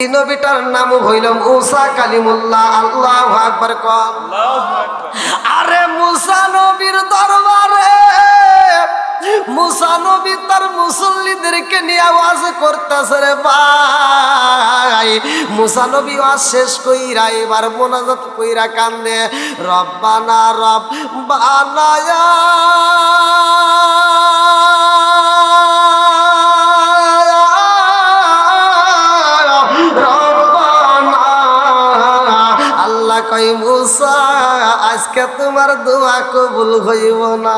নবীটার নাম হইল মুসা কালিমুল্লাহ। আল্লাহু আকবার কর। আরে মুসা নবীর দরবারে মুসা নবী তার মুসল্লিদেরকে নিয়ে আওয়াজ করতেছে রে ভাই। মুসা নবী ওয়াজ শেষ কইরা এবার মোনাজাত কইরা কান্দে, রব্বানা রব্বানা ইয়া কই মুসা আজকে তোমার দোয়া কবুল হইব না।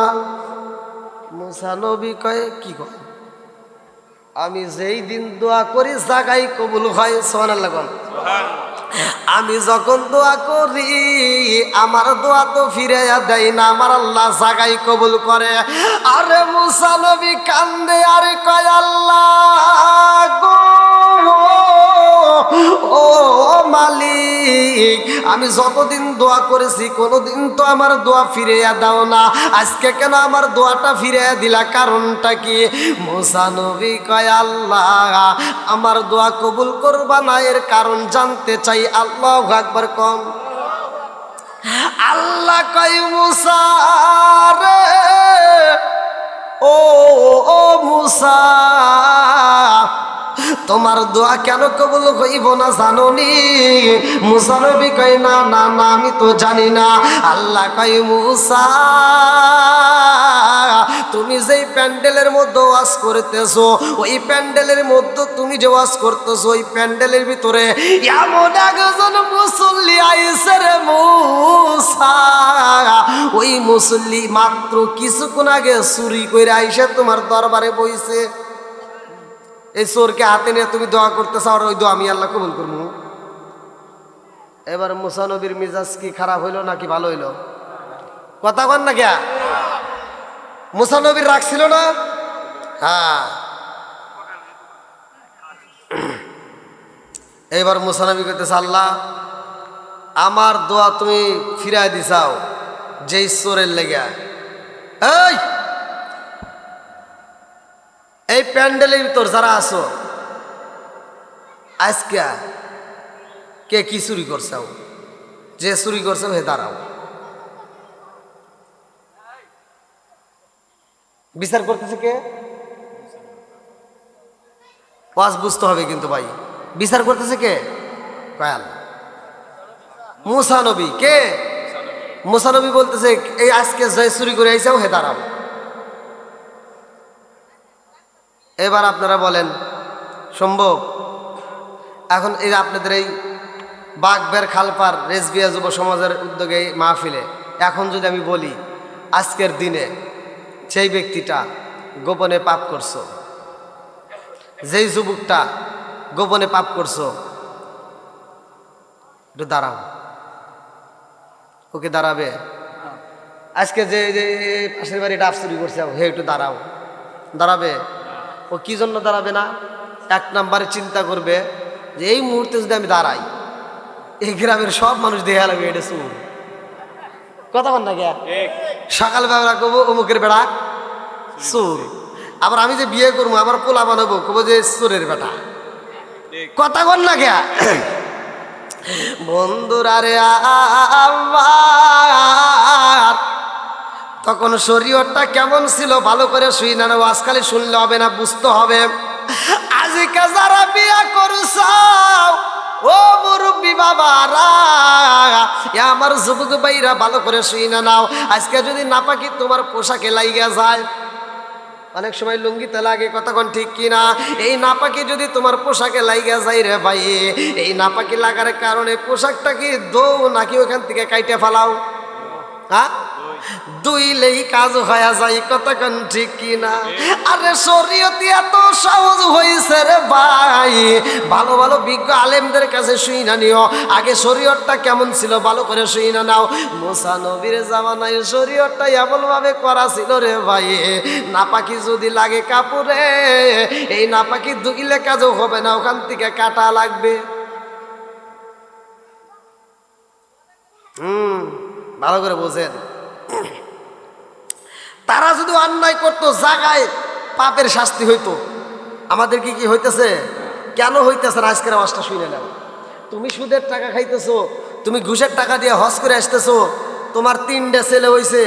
মুসা নবী কয় কি কয়, আমি যেই দিন দোয়া করি জাগাই কবুল হয়। সুবহানাল্লাহ। আমি যখন দোয়া করি আমার দোয়া তো ফিরাইয়া দেয় না, আমার আল্লাহ জাগাই কবুল করে। আরে মুসা নবী কান্দে আর কয় আল্লাহ গো ও মালিক, আমি যতদিন দোয়া করেছি কোনোদিন তো আমার দোয়া ফিরাইয়া দাও না, আজকে কেন আমার দোয়াটা ফিরাইয়া দিলা, কারণটা কি? মুসা নবী কয় আল্লাহ আমার দোয়া কবুল করবা না, এর কারণ জানতে চাই। আল্লাহু আকবার কম। আল্লাহ কয় মুসা রে ও মুসা তোমার দোয়া কেন কবুল হইব না জানোনি? মুসা নবী কয় না না না আমি তো জানি না। আল্লাহ কয় মুসা তুমি যেই প্যান্ডেলের মধ্যে ওয়াজ করতেছো ওই প্যান্ডেলের মধ্যে তুমি যে ওয়াজ করতেছো ওই প্যান্ডেলের ভিতরে এমন একজন মুসল্লি আইছে রে মুসা, ওই মুসল্লি মাত্র কিছুক্ষণ আগে চুরি করে আইসা তোমার দরবারে বইছে। এই চোরকে হাতে নিয়ে তুমি দোয়া করতে চাও আর ওই দোয়া আমি আল্লাহ কবুল করবো। এবার মুসা নবীর মিজাজ কি খারাপ হইলো নাকি ভালো হইলো? কথা কন না কে? মুসা নবীর রাগ ছিল না? হ্যাঁ। এবার মুসা নবী কইতেছে আল্লাহ আমার দোয়া তুমি ফিরাই দিছাও যেই চোরের লেগে। এই প্যান্ডেলের ভিতর যারা আছো আজকে কে কি চুরি করছাও? যে চুরি করছাও হে দাঁড়াও, বিচার করতেছে কে? ওয়াজ বুঝতে হবে কিন্তু ভাই, বিচার করতেছে কে? কয়াল মুসা নবী। কে? মুসা নবী বলতেছে এই আজকে যে চুরি করে আইসাও হে দাঁড়াও। এবার আপনারা বলেন সম্ভব? এখন এই আপনাদের এই বাগবের খালপার রেজবিয়া যুব সমাজের উদ্যোগে মাহফিলে এখন যদি আমি বলি আজকের দিনে যেই ব্যক্তিটা গোপনে পাপ করছো, যেই যুবকটা গোপনে পাপ করছো, একটু দাঁড়াও, ওকে দাঁড়াবে? আজকে যে পাশের বাড়ি ডাব চুরি করছে হে একটু দাঁড়াও, দাঁড়াবে? ও কি জন্য দাঁড়াবে না? এক নম্বরে চিন্তা করবে যে এই মুহূর্তে যদি আমি দাঁড়াই এই গ্রামের সব মানুষ দেখে লাগবে এটা চুর। কথা বল না কে? সকালবেলা কবো অমুকের বেড়া চোর, আবার আমি যে বিয়ে করবো আবার পোলা বানাবো কবো যে চোরের বেটা। কথা বল না কে? বন্ধুরা রে আমার তখন শরীয়তটা কেমন ছিল ভালো করে শুই না, আজকালে শুনলে হবে না, বুঝতে হবে। আজকে যারা বিয়া করছাও ও মুরব্বী বাবারা আমার যুবক ভাইরা ভালো করে শুই না নাও। আজকে যদি নাপাকি তোমার পোশাকে লাইগা যায়, অনেক সময় লুঙ্গিতে লাগে, কতক্ষণ ঠিক কিনা? এই নাপাকি যদি তোমার পোশাকে লাইগা যায় রে ভাই, এই নাপাকি লাগার কারণে পোশাকটা কি দৌ নাকি ওখান থেকে কাইটে ফেলাও? হ্যাঁ দুইলেই কাজ হয়ে যায়, কতক্ষণ ঠিক কিনা? আরে শরীয়তে এত সহজ হয়েছে রে ভাই, ভালো ভালো বিজ্ঞ আলেমদের কাছে শুই না নিও। আগে শরীয়তটা কেমন ছিল ভালো করে শুই না নাও। মুসা নবীর জামানায় শরীয়তটা এমন ভাবে করা ছিল রে ভাই, নাপাকি যদি লাগে কাপড়ে এই নাপাকি ধুইলে কাজও হবে না, ওখান থেকে কাটা লাগবে। ভালো করে বোঝেন। তারা যদি অন্যায় করতো জায়গায় পাপের শাস্তি হইতো, আমাদের কি হইতেছে? কেন হইতেছে না আজকের আওয়াজটা শুনে নাও। তুমি সুদের টাকা খাইতেছো, তুমি ঘুষের টাকা দিয়ে হজ করে আসতেছো, তোমার 3টা ছেলে হইছে,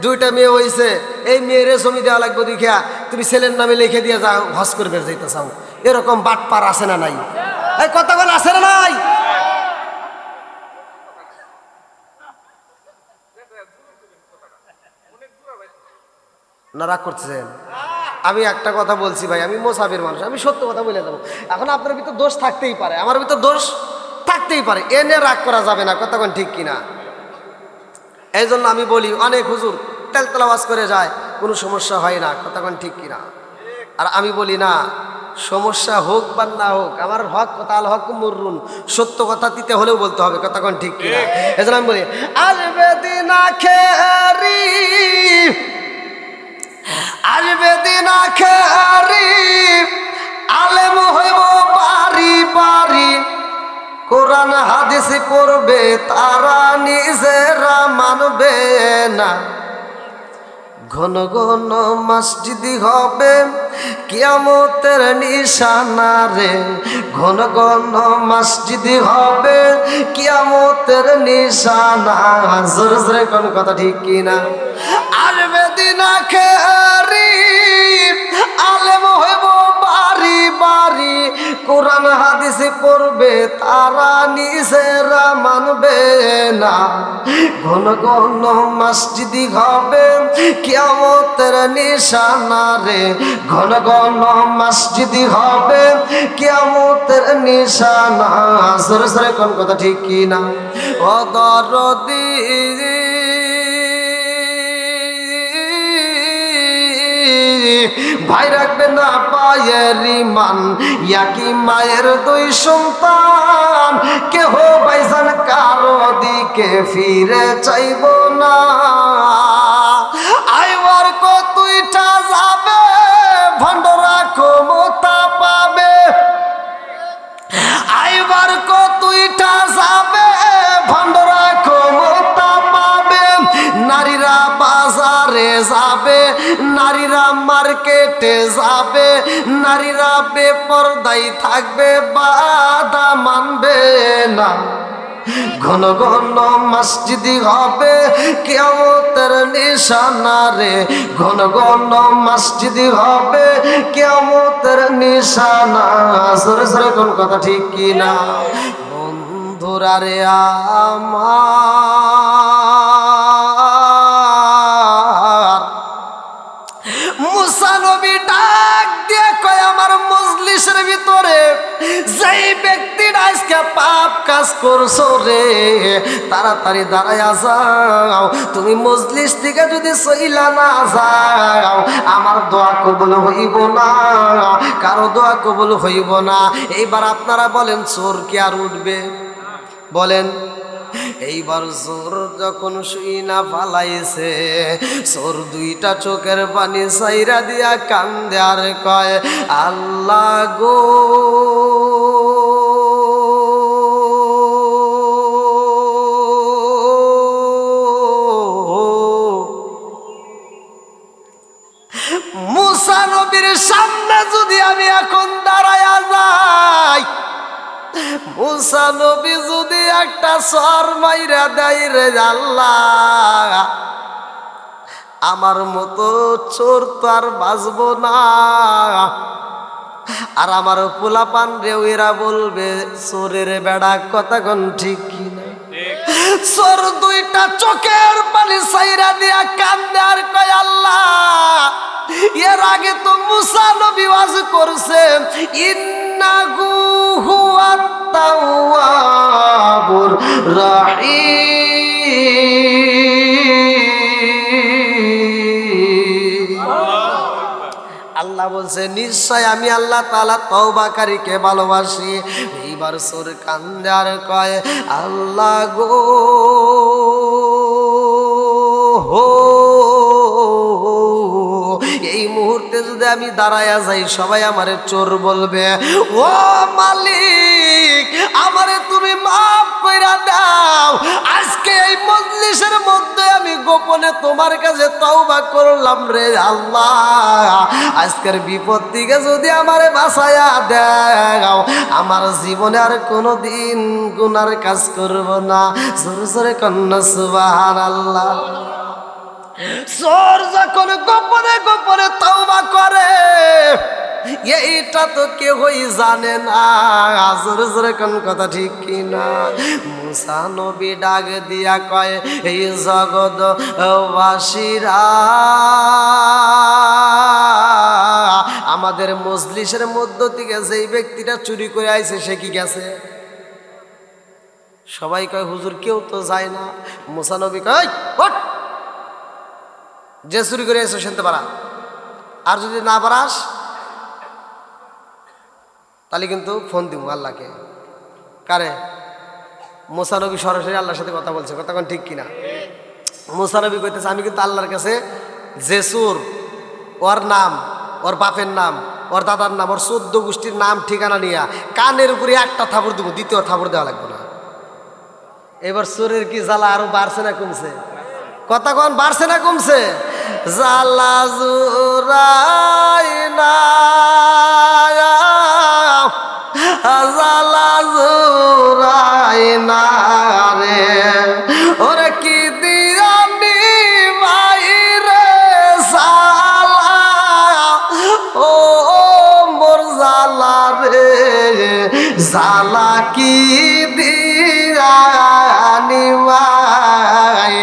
2টা মেয়ে হইছে, এই মেয়েরে জমি দেওয়া লাগবে দেখিয়া তুমি ছেলের নামে লিখে দিয়ে যাও হজ করবে যাইতে চাও। এরকম বাটপার আছে না নাই? এই কতক্ষণ আছে না নাই? না রাগ করতেছেন? আমি একটা কথা বলছি ভাই, আমি মোসাফির মানুষ, আমি সত্য কথা বলে যাবো। এখন আপনার ভিতর দোষ থাকতেই পারে, আমার ভিতর দোষ থাকতেই পারে, এনে রাগ করা যাবে না, কতক্ষণ ঠিক কিনা? এই জন্য আমি বলি অনেক হুজুর তেলতলা ওয়াজ করে যায়, কোনো সমস্যা হয় না, কতক্ষণ ঠিক কিনা? আর আমি বলি না, সমস্যা হোক বা না হোক, আমার হক কথা আল হক মুররুন, সত্য কথা দিতে হলেও বলতে হবে, কতক্ষণ ঠিক কিনা? এই জন্য আমি বলি আসবে দিন আখেরি, আসবে দিন আখেরি, আলেম হইব বাড়ি বাড়ি, কোরআন হাদিস পড়বে তারা নিজেরা মানবে না, ঘন ঘন মসজিদি হবে কিয়ামতের নিশানা রে, ঘন ঘন মসজিদি হবে কিয়ামতের নিশানা। জোরে জোরে কোন কথা ঠিক কিনা? আসবে দিন আখেরি, আলেম হইব বাড়ি বাড়ি, কোরআন হাদিস পড়বে তারা নিজেরা মানবে না, ঘন ঘন মসজিদি হবে কিয়ামতের নিশানা রে, ঘন ঘন মসজিদি হবে কিয়ামতের নিশানা। সরে সরে কোন কথা ঠিক কিনা? ও দরদি ভাই রাখবে না পায়ের মান, ইয়াকি মায়ের 2 সন্তান, কেহ ভাইজান কারো দিকে ফিরে চাইব না, আইবার কতইটা যাবে ভণ্ডরা ক্ষমতা পাবে, আইবার কতইটা যাবে ভণ্ডরা ক্ষমতা পাবে, নারীরা বাজারে যাবে, নারীরা মার্কেটে যাবে, নারীরা বেপরদাই থাকবে, বাধা মানবে না, ঘন ঘন মসজিদি হবে কিয়ামতের নিশানা রে, ঘন ঘন মসজিদি হবে কিয়ামতের নিশানা। সরে সরে কোন কথা ঠিক কিনা? বন্ধুরা রে আমার, মুসা নবী ডাক দিয়ে কয় আমার মজলিসের ভিতরে যেই ব্যক্তিটা আজকে পাপ কাজ করছো রে, তাড়াতাড়ি দাঁড়ায়া যাও, তুমি মজলিস থেকে যদি সইলা না যাও আমার দোয়া কবুল হইব না, কারো দোয়া কবুল হইব না। এইবার আপনারা বলেন চোর কি আর উঠবে? বলেন। এইবার চোর যখন শুই না পালাইছে, চোর 2টা চোখের পানি সাইরা দিয়া কান্দে আর কয় আল্লাহ গো, মুসা নবীর সামনে যদি আমি এখন দাঁড়ায়া যাই, মুসা নবী যদি একটা সর মাইরা দেয় রে আল্লাহ, আমার মতো চোর তো আর বাঁচব না, আর আমার পোলাপান রেও এরা বলবে চোরের বেড়া, কতক্ষণ ঠিক কিনা? চোর 2টা চোখের পানি সাইরা দিয়া কান্দে আর কয় আল্লাহ, এর আগে তো মুসা নবী ওয়াজ করছে ইন্নাহু হুয়াত তাওয়াবুর রাহিম। আল্লাহ বলছে নিশ্চয় আমি আল্লাহ তাআলা তওবাকারীকে ভালোবাসি। এইবার চোর কান্দে আর কয় আল্লাহ গো, হো এই মুহূর্তে যদি আমি দাঁড়ায়া যাই সবাই আমারে চোর বলবে, ও মালিক আমারে তুমি মাফ কইরা দাও, আজকে এই মজলিসের মধ্যে আমি গোপনে তোমার কাছে তওবা করলাম রে আল্লাহ, আজকের বিপদ থেকে যদি আমারে বাঁচায়া দাও, আমার জীবনে আর কোনোদিন গুনার কাজ করব না। জোরে জোরে কন্যা সুবহানাল্লাহ। চোর যখন গোপনে গোপনে তওবা করে এইটা তো কেউই জানে না। জোরে জোরে কোন কথা ঠিক কিনা? মুসা নবী ডাক দিয়া কয়, এই জগৎ বাসীরা, আমাদের মজলিসের মধ্য থেকে যেই ব্যক্তিটা চুরি করে আইছে সে কি গেছে? সবাই কয় হুজুর কেউ তো যায় না। মুসা নবী কয়, ওঠ, যে চুরি করে আইছে শুনতে পারা, আর যদি না পারাস তাহলে কিন্তু ফোন দিব আল্লাহকে। কারে? মুসা নবী সরাসরি আল্লাহর সাথে কথা বলছে, কথা কোন ঠিক কিনা? মুসা নবী কইতেছে, আমি কিন্তু আল্লাহর কাছে যে চোর, ওর নাম, ওর বাপের নাম, ওর দাদার নাম, ওর 14 গোষ্ঠীর নাম ঠিকানা নিয়ে কানের উপরে একটা থাপড় দিব, দ্বিতীয় থাপড় দেওয়া লাগবে না। এবার চোরের কি জ্বালা আরো বাড়ছে না কমছে? কথা কোন বাড়ছে না কমছে? জ্বালা জুরাই না, জ্বালা জুরাই না রে, ওরে কি দিয়ানি বাইরে জ্বালা, ও মোর জ্বালা রে, জ্বালা কি দিয়ানি মাই।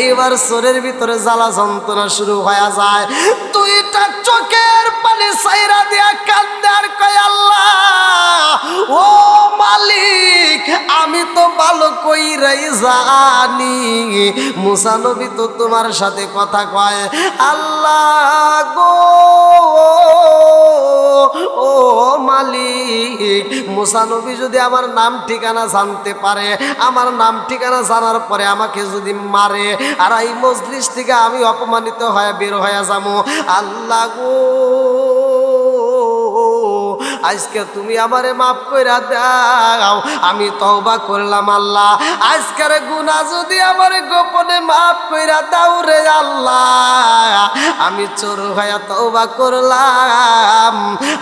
এইবার চোরের ভিতরে জ্বালা যন্ত্রণা শুরু হয়ে যায়, দুইটা চোখের পানি সাইরা দিয়া কান্দে আর কয়, আল্লাহ ও মালিক, আমি তো ভালো কইরাই জানি মুসা নবী তো তোমার সাথে কথা কয়। আল্লাহ গো, ও মালিক, মুসা নবী যদি আমার নাম ঠিকানা জানতে পারে, আমার নাম ঠিকানা জানার পরে আমাকে যদি মারে, আর এই মজলিস থেকে আমি অপমানিত হয়ে বের হয়ে যাবো, আল্লাহ গো, আজকে তুমি আমারে মাফ কইরা দাও, আমি তওবা করলাম আল্লাহ, আজকের গুনাহ যদি আমারে গোপনে মাফ কইরা দাও রে আল্লাহ, আমি চোর হইয়া তওবা করলাম,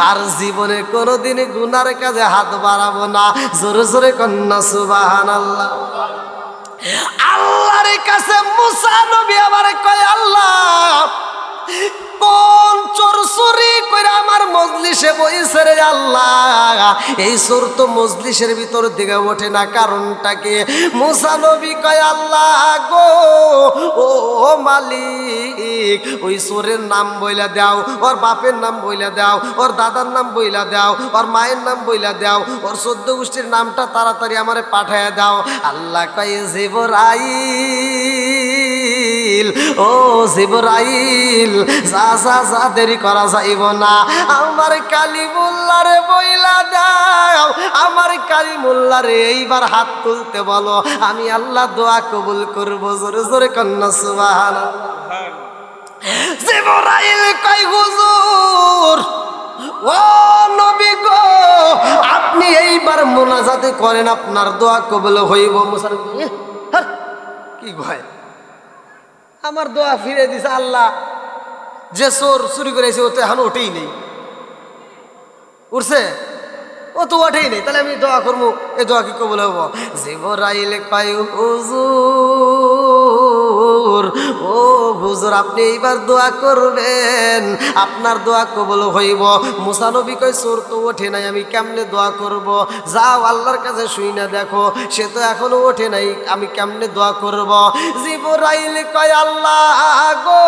আর জীবনে কোনোদিন গুনার কাজে হাত বাড়াবো না। জোরে জোরে কন্যা সুবহানাল্লাহ। আল্লাহর কাছে মুসা নবী আবার কয়, আল্লাহ কোন চোর চুরি করে আমার মজলিসে বইছে রে আল্লাহ, এই চোর তো মজলিসের ভিতর দিকে ওঠে না, কারণটা কি? মুসা নবী কয়, আল্লাহ গো, ও মালিক, ওই চোরের নাম বইলা দাও, ওর বাপের নাম বইলা দাও, ওর দাদার নাম বইলা দাও, ওর মায়ের নাম বইলা দাও, ওর 14 গোষ্ঠীর নামটা তাড়াতাড়ি আমারে পাঠায়া দাও। আল্লাহ কয়, জিবরাইল, ও জিবরাইল, যা যা যা, দেরি করা যাইব না, আমার কালিমুল্লাহরে বইলা দাও, আমার কালিমুল্লাহরে এইবার হাত তুলতে বলো, আমি আল্লাহ দোয়া কবুল করব। জোরে জোরে কন্যা সুবহানাল্লাহ। জিবরাইল কয়, হুজুর ও নবী গো, আপনি এইবার মুনাজাতে করেন, আপনার দোয়া কবুল হইব। মুসা কি ভয়, আমার দোয়া ফিরে দিছে আল্লাহ, যে চোর চুরি করেছে ও তো এখন ওঠেই নেই, উঠছে ও তো ওঠেই নেই, তাহলে আমি দোয়া করবো, এ দোয়া কি কবুল হবো? জিবরাইল কয়, হুজুর, ও হুজুর, আপনি এইবার দোয়া করবেন, আপনার দোয়া কবুল হইব। মুসা নবী কয়, চোর তো ওঠে নাই, আমি কেমনে দোয়া করব? যাও আল্লাহর কাছে শুই না দেখো, সে তো এখনো ওঠে নাই, আমি কেমনে দোয়া করব? জিবরাইল কয়, আল্লাহ গো,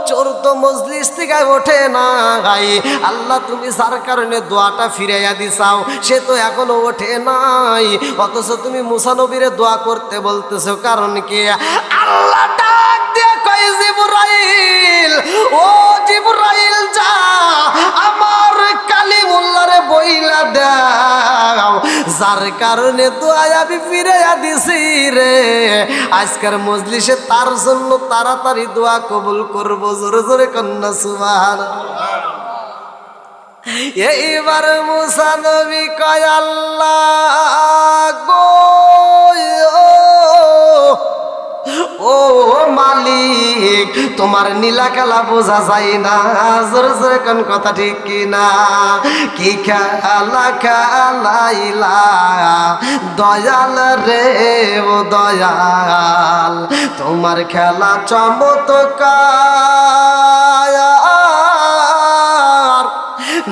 চোর তো মজলিস থেকে ওঠে না, আল্লাহ তুমি যার কারণে দোয়াটা ফিরাইয়া দিছাও, সে তো এখনো ওঠে নাই, অথচ তুমি মুসা নবীরে দোয়া করতে বলতেছো, কারণ কি? আল্লাহ ডাক দিয়ে কয়, জিবরাইল, ও জিবরাইল, যা আমার কালিমুল্লাহরে বইলা দাও, যার কারণে দোয়া আমি ফিরাইয়া দিছি রে, আজকের মজলিসে তার জন্য তাড়াতাড়ি দোয়া কবুল করবো। জোরে জোরে কন্যা সুবহানাল্লাহ। এইবার মুসা নবী কয়, আল্লাহ গো, ও মালিক, তোমার নীলা কালা বোঝা যায় না। জোরে জোরে কোন কথা ঠিক কি না? কি খেলা খেলাইলা দয়াল রে ও দয়াল, তোমার খেলা চমৎকার,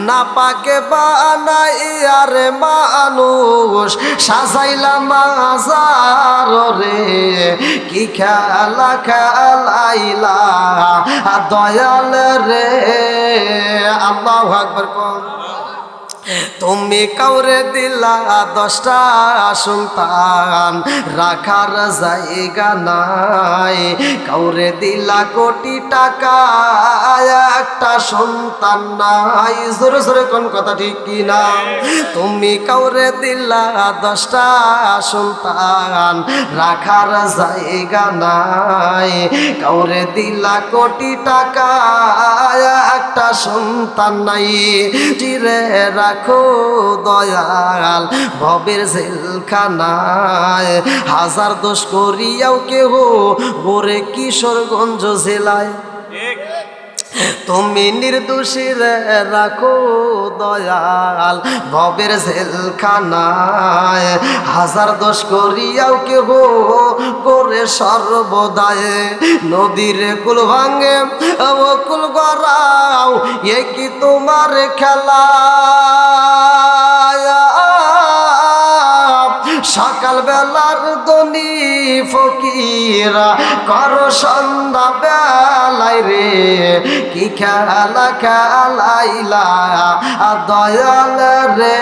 না পাকে বানাইয়ার মানুষ সাজাইলাম মাজার রে। কি খেলা খেলাইলা দয়াল রে। আল্লাহু আকবার কোন। তুমি কাউরে দিলা 10টা সন্তান, রাখার জায়গা নাই। কাউরে দিলা কোটি টাকা, একটা সন্তান নাই। জোরে জোরে কোন কথা ঠিক কি না? তুমি কাউরে দিলা 10টা সন্তান, রাখার জায়গা নাই। কাউরে দিলা কোটি টাকা, একটা সন্তান নাই। চিরে রাখো দয়াল ভবের জেলখানায়, হাজার দোষ করিয়াও কেহ গোরে কিশোরগঞ্জ জেলায়। তুমি নির্দোষী রাখো দয়াল ভবের জেলখানায়, হাজার দোষ করিয়াও কেহ করে সর্বদায়। নদীর কুল ভাঙে ও কুল গড়াও, এ কি তোমার খেলা? সকাল বেলার দনি ফকিরা কর সন্ধ্যা বেলায় রে। কি খেলা খেলাইলা দয়াল রে।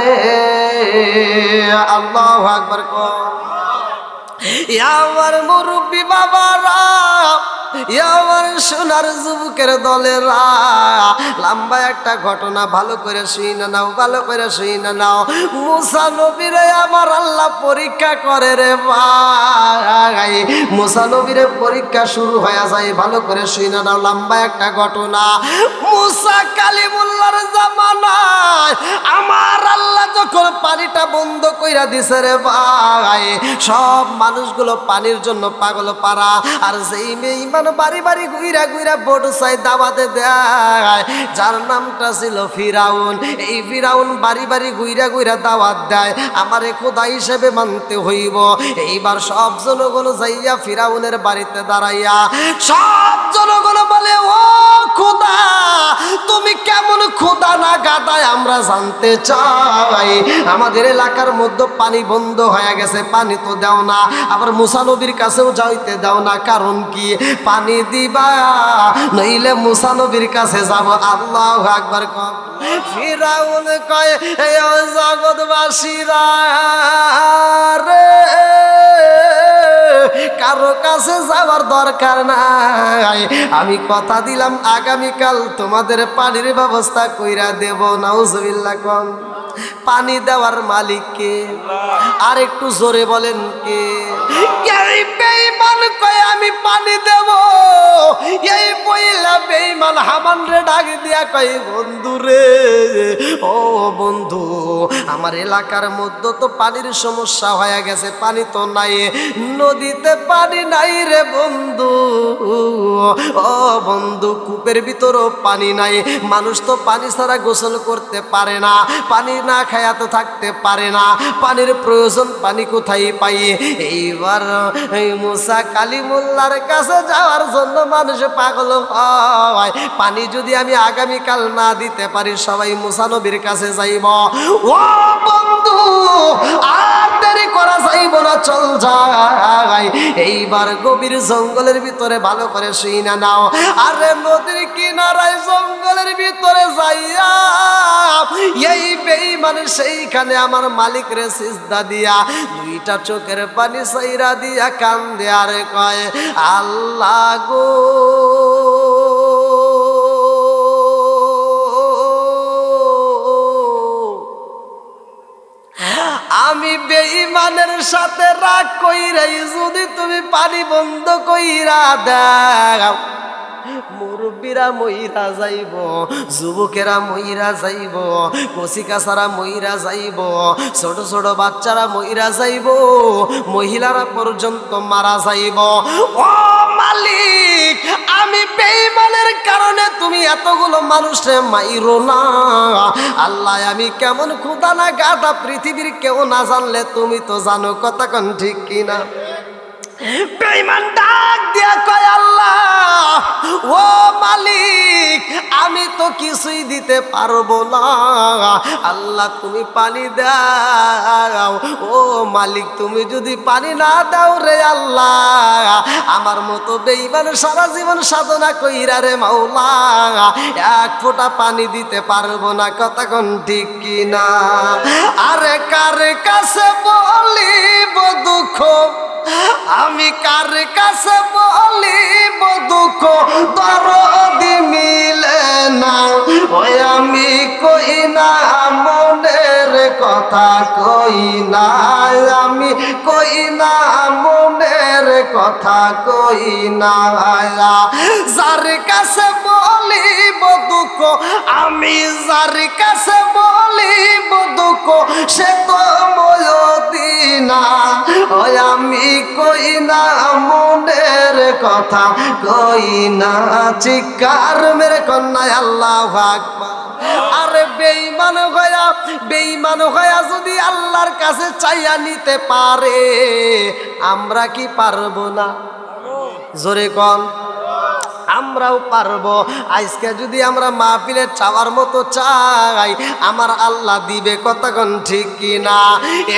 আল্লাহু আকবার কোন। আমার মুরব্বী বাবারা, আমার সোনার যুবকের দলেরা, লম্বা একটা ঘটনা ভালো করে শুই না নাও, ভালো করে শুই না নাও। মুসা নবীরে আমার আল্লাহ পরীক্ষা করে রে ভাই। মুসা নবীরে পরীক্ষা শুরু হয়ে যায়, ভালো করে শুই না নাও। লম্বা একটা ঘটনা। মুসা কালিমুল্লাহর জামানায় আমার আল্লাহ যখন পানিটা বন্ধ কইরা দিছে রে ভাই, সব মানুষগুলো পানির জন্য পাগল পারা। আর যেই মেয়ে বাড়ি বাড়ি ঘুইরা ঘুইরা বড় চাই দাওয়াতে দেয়, যার নামটা ছিল ফিরাউন। এই ফিরাউন বাড়ি বাড়ি ঘুইরা ঘুইরা দাওয়াত দেয়, আমারে খোদা হিসেবে মানতে হইব। এইবার সব জনগণ যাইয়া ফিরাউনের বাড়িতে দাঁড়াইয়া সব জনগণ বলে, ও খোদা তুমি কেমন খোদা না গাদায় আমরা জানতে চাই। আমাদের এলাকার মধ্যে পানি বন্ধ হয়ে গেছে, পানি তো দাও না, আবার মুসা নবীর কাছেও যাইতে দাও না, কারণ কি? পানি দিবা নইলে মুসা নবীর কাছে যাব। আল্লাহু আকবার কয়। ফিরাউন কয়, এ জগৎবাসীরা রে, কারো কাছে যাওয়ার দরকার নাই। আমি কথা দিলাম আগামীকাল তোমাদের পানির ব্যবস্থা কইরা দেব। নাউজুবিল্লাহ কোন। পানি দেওয়ার মালিক কে? আর একটু জোরে বলেন কে? এই বেঈমান কয় আমি পানি দেব। এই পয়লা বেঈমান হামান রে ডাক দিয়া কয়, বন্ধু রে, ও বন্ধু, আমার এলাকার মধ্যে তো পানির সমস্যা হয়ে গেছে, পানি তো নাই, নদীতে পানি নাই রে বন্ধু। ও বন্ধু, কূপের ভিতরও পানি নাই। মানুষ তো পানি ছাড়া গোসল করতে পারে না, পানি না খায়া তো থাকতে পারে না, পানির প্রয়োজন, পানি কোথায় পাই? এইবার মুসা কালিমুল্লাহর কাছে যাওয়ার জন্য মানুষ পাগল হয়। পানি যদি আমি আগামীকাল না দিতে পারি, সবাই মুসা নবীর কাছে যাইব। ও বন্ধু, আর দেরি করা যাইব না, চল যাই। এইবার গভীর জঙ্গলের ভিতরে ভালো করে শুই না নাও। আরে নদীর কিনারায় জঙ্গলের ভিতরে যাইয়া এই বেঈমান সেইখানে আমার মালিক রে সিজদা দিয়া দুইটা চোখের পানি সাইরা দিয়া কান্দে আর কয়, আল্লাহ গো, আমি বেঈমানের সাথে রাগ কইরাই যদি তুমি পানি বন্ধ কইরা দাও, মুরব্বীরা মইরা যাইব, যুবকেরা মইরা যাইব, কচিকাছারা মইরা যাইব, ছোট ছোট বাচ্চারা মইরা যাইব, মহিলারা পর্যন্ত মারা যাইব। ও মালিক, আমি বেঈমানের কারণে তুমি এতগুলো মানুষে মাইরো না। আল্লাহ, আমি কেমন খোদা না গাধা, পৃথিবীর কেউ না জানলে তুমি তো জানো। কথা কোন ঠিক কিনা? বেঈমান ডাক দিয়া কয়, আল্লাহ ও মালিক, আমি তো কিছুই দিতে পারবো না। আল্লাহ, তুমি পানি দাও। ও মালিক, তুমি যদি পানি না দাও রে আল্লাহ, আমার মতো বেঈমান সারা জীবন সাধনা কইরা রে মাওলা এক ফোঁটা পানি দিতে পারবো না। কথা কোন ঠিক কিনা? আরে কার কাছে বলিব দুঃখ, আমি কার কাছে বলিব দুঃখ, দরদি মিলে না। ওই আমি কই না মনের কথা, কই না আমি, কই না মনের কথা, কই না। যার কাছে বলিব দুঃখ, আমি যার কাছে বলিব দুঃখ, সে তো ময়দিনা। ওই আমি কই না মনের কথা, কই না। চিৎকার মেরে কন্যায় আল্লাহু আকবার। আরে বেঈমান হইয়া যদি আল্লাহর কাছে চাইয়া নিতে পারে, আমরা কি পারবো না? জোরে কন, আমরাও পারবো। আজকে যদি আমরা মাহফিলে চাওয়ার মতো চাই, আমার আল্লাহ দিবে। কতক্ষণ ঠিক কিনা?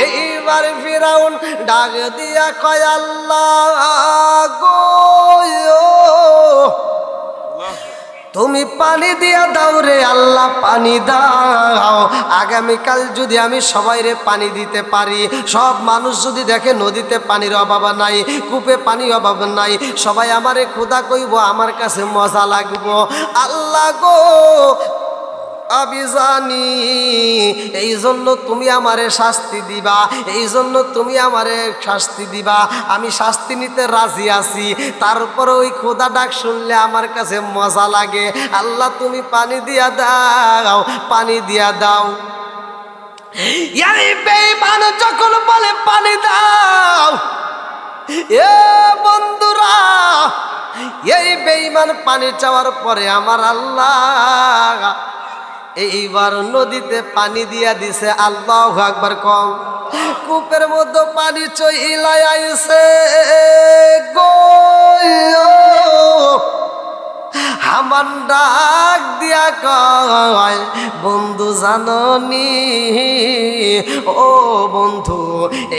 এইবার ফিরাউন ডাক দিয়া কয়, আল্লাহ গো, তুমি পানি দিয়া দাও রে আল্লাহ, পানি দাও। আগামীকাল যদি আমি সবাইরে পানি দিতে পারি, সব মানুষ যদি দেখে নদীতে পানির অভাব নাই, কূপে পানির অভাব নাই, সবাই আমারে খোদা কইব, আমার কাছে মজা লাগবো। আল্লাহ গো, আমি জানি এই জন্য তুমি আমারে শাস্তি দিবা, এই জন্য তুমি আমারে শাস্তি দিবা। আমি শাস্তি নিতে রাজি আছি, তারপরে ওই খোদা ডাক শুনলে আমার কাছে মজা লাগে। আল্লাহ, তুমি পানি দিয়া দাও, পানি দিয়া দাও। এই বেঈমান যখন বলে পানি দাও, এ বন্ধুরা, এই বেঈমান পানি চাওয়ার পরে আমার আল্লাহ এইবার নদীতে পানি দিয়া দিছে। আল্লাহু আকবার কম। কূপের মধ্যে পানি চইলাই আইছে গো। হামান ডাক দিয়া কয়, বন্ধু জাননি, ও বন্ধু,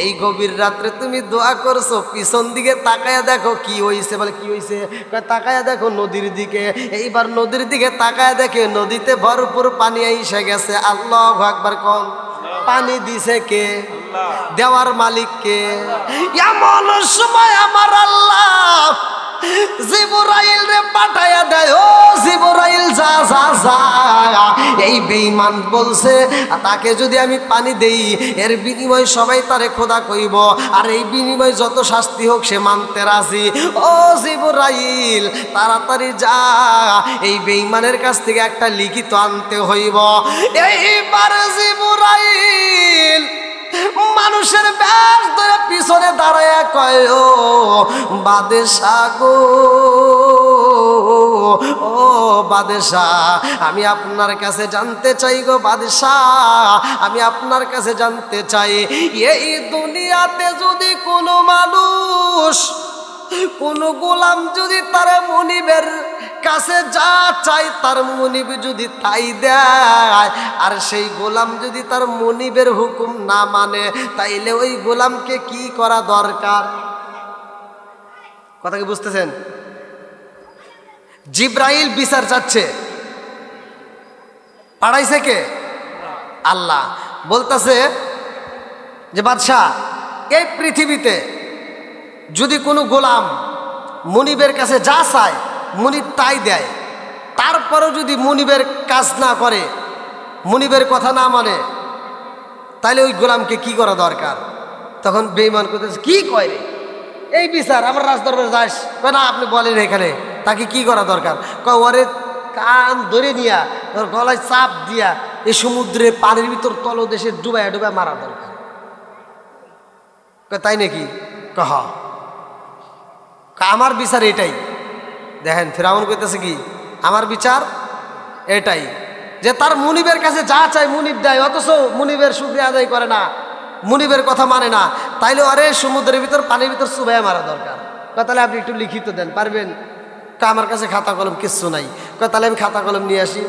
এই গভীর রাত্রে তুমি দোয়া করছো, পিছন দিকে তাকায়া দেখো কি হইছে। বলে কি হইছে? তাকায়া দেখো নদীর দিকে। এইবার নদীর দিকে তাকায়া দেখে নদীতে ভরপুর পানি এসে গেছে। আল্লাহু আকবার কোন। পানি দিছে কে? দেওয়ার মালিক কে? এমন সময় আমার আল্লাহ জিবরাইল রে পাঠায়া দেয়, ও জিবরাইল যা যা যা, এই বেঈমান বলছে তাকে যদি আমি পানি দেই, এর বিনিময় সবাই তারে খোদা কইব, আর এই বিনিময় যত শাস্তি হোক সে মানতে রাজি। ও জিবরাইল, তাড়াতাড়ি যা, এই বেঈমানের কাছ থেকে একটা লিখিত আনতে হইব। এইবার জিবরাইল মানুষের বেশ ধরে পিছনে দাঁড়ায় কয়, ও বাদশাহ গো, ও বাদশাহ, আমি আপনার কাছে জানতে চাই গো বাদশাহ, আমি আপনার কাছে জানতে চাই, এই দুনিয়াতে যদি কোনো মানুষ, কোন গোলাম যদি তার মনিবের কাছে যা চাই তার মনিব যদি তাই দেয়, আর সেই গোলাম যদি তার মনিবের হুকুম না মানে, তাইলে ওই গোলামকে কি করা দরকার? কথা কি বুঝতেছেন? জিব্রাইল বিচার চাচ্ছে, পাঠাইছে কে? আল্লাহ। বলতেছে যে বাদশাহ, এই পৃথিবীতে যদি কোনো গোলাম মনিবের কাছে যা চায় মনিব তাই দেয়, তারপরেও যদি মনিবের কাজ না করে, মনিবের কথা না মানে, তাহলে ওই গোলামকে কি করা দরকার? তখন বেঈমান করতেছে, কি কয় রে, এই বিচার আমার রাজদরবারে যাস না? আপনি বলেন এখানে তাকে কি করা দরকার? ওরে কান ধরে নিয়া ওর গলায় চাপ দিয়া এই সমুদ্রে পানির ভিতর তলদেশে ডুবাইয়া ডুবাইয়া মারা দরকার। তাই নাকি? আমার বিচার এটাই। দেখেন ফিরআউন কইতেছে কি, আমার বিচার এটাই যে তার মুনিবের কাছে যা চাই মুনিব দেয়, অথচ মুনিবের শুকরিয়া আদায় করে না, মুনিবের কথা মানে না। তাইলে আরে সমুদ্রের ভিতর পানির ভিতর চুবাইয়া মারা দরকার। তাহলে আপনি একটু লিখিত দেন, পারবেন? আমার কাছে খাতা কলম কিচ্ছু নাই। তাহলে আমি খাতা কলম নিয়ে আসি।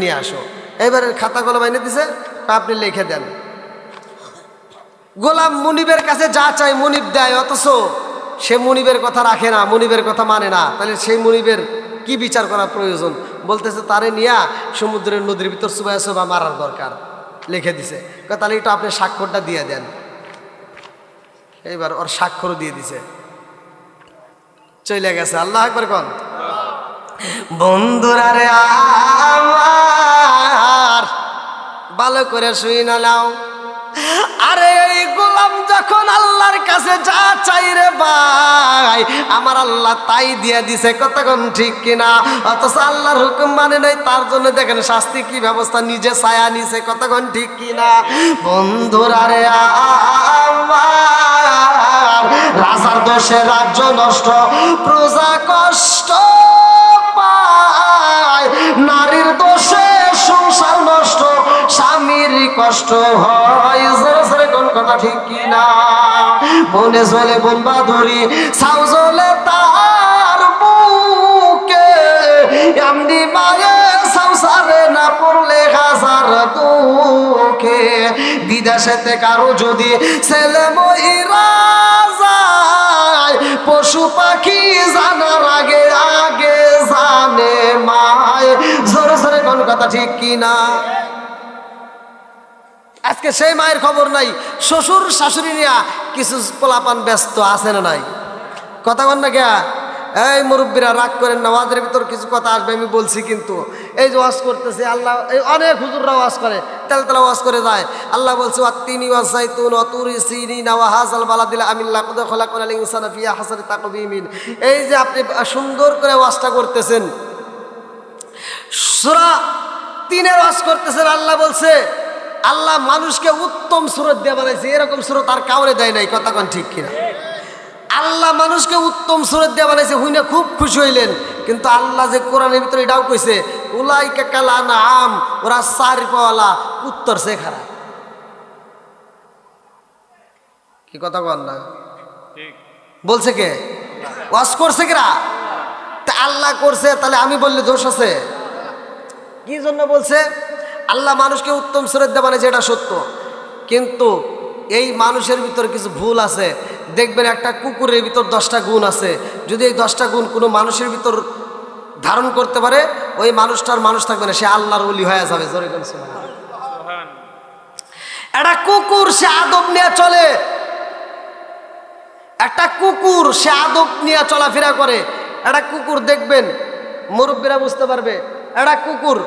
নিয়ে আসো। এবারে খাতা কলম এনে দিছে, আপনি লিখে দেন। গোলাম মুনিবের কাছে যা চাই মুনিব দেয়, অথচ সে মুনিবের কথা রাখে না, মুনিবের কথা মানে না। তাহলে সেই মুনিবের কি বিচার করা প্রয়োজন? বলতেছে তারে নিয়া সমুদ্রের নদীর ভিতর চুবাইয়া চুবা মারার দরকার, লিখে দিছে। তাহলে এটা আপনি স্বাক্ষরটা দিয়ে দেন। এইবার ওর স্বাক্ষরও দিয়ে দিছে, চলে গেছে। আল্লাহ আকবার কোন। বন্ধুরা রে আমার, ভালো করে শুই না নাও। আরে এই গোলাম যখন আল্লাহর কাছে যা চাই রে ভাই, আমার আল্লাহ তাই দিয়ে দিছে, কতক্ষণ ঠিক কিনা? অথচ আল্লাহর হুকুম মানে নাই, তার জন্য দেখেন শাস্তি কি ব্যবস্থা নিজে ছায়া নিছে, কতক্ষণ ঠিক কিনা? বন্ধুরা রে আমার, রাজার দোষে রাজ্য নষ্ট, প্রজা কষ্ট পায়, নারীর দোষে সংসার নষ্ট, স্বামীর কষ্ট হয়। কোন কথা ঠিক কিনা? বনে চলে বোন বাদুরি, ছাউ জ্বলে তার বুকে, এমনি মায়ে সংসারে না পড়লে হাজার দুঃখে। বিদেশেতে কারো যদি ছেলে মহিলা যায়, পশু পাখি জানার আগে আগে জানে মায়। জোরে জোরে কোন কথা ঠিক কিনা? আজকে সেই মায়ের খবর নাই, শ্বশুর শাশুড়ি নিয়া কিছু পোলাপান ব্যস্ত আছে না নাই? কথা বল না কে? এই মুরব্বীরা রাগ করেন না, ওয়াজের ভিতর কিছু কথা আসবে আমি বলছি, কিন্তু এই যে ওয়াজ করতেছে আল্লাহ, এই অনেক হুজুররা ওয়াজ করে, তেলতলা ওয়াজ করে যায়। আল্লাহ বলছে ওয়াত্তিনি ওয়াজাইতুন ওয়া তুরি সিনিনা ওয়া হাযাল বালাদিল আমিন লাকাদ খালাকনাল ইনসানা ফি আহসানি তাকওয়িম। এই যে আপনি সুন্দর করে ওয়াজটা করতেছেন, সূরা 3-এর ওয়াজ করতেছেন, আল্লাহ বলছে আল্লাহ মানুষকে উত্তম সুরত দিয়ে বানাইছে, এরকম সুরত আর কাউরে দেয় নাই। কথা কোন ঠিক কিনা? আল্লাহ মানুষকে উত্তম সুরত দিয়ে বানাইছে, হুইনে খুব খুশি হইলেন। কিন্তু আল্লাহ যে কোরআনের ভিতরে এটাও কইছে উলাইকা কাল আনআম, ওরা চার পাওয়ালা উত্তর সে খারাপ। কি কথা বল না? বলছে কে? ওয়াজ করছে কেরা? তা আল্লাহ করছে, তাহলে আমি বললে দোষ আছে? কি জন্য বলছে? আল্লাহ মানুষকে উত্তম সুরত দিয়ে বানাইছে, এটা সত্য। কিন্তু এই মানুষের ভিতর কিছু ভুল আছে। দেখবেন একটা কুকুরের ভিতর 10টা গুণ আছে, যদি এই 10টা গুণ কোনো মানুষের ভিতর ধারণ করতে পারে, ওই মানুষটার মানুষ থাকবে না, সে আল্লাহর ওলি হয়ে যাবে। জোরে বলুন সুবহানাল্লাহ। একটা কুকুর সে আদব নিয়ে চলে, একটা কুকুর সে আদব নিয়ে চলাফেরা করে। একটা কুকুর দেখবেন, মুরব্বীরা বুঝতে পারবে, একটা কুকুর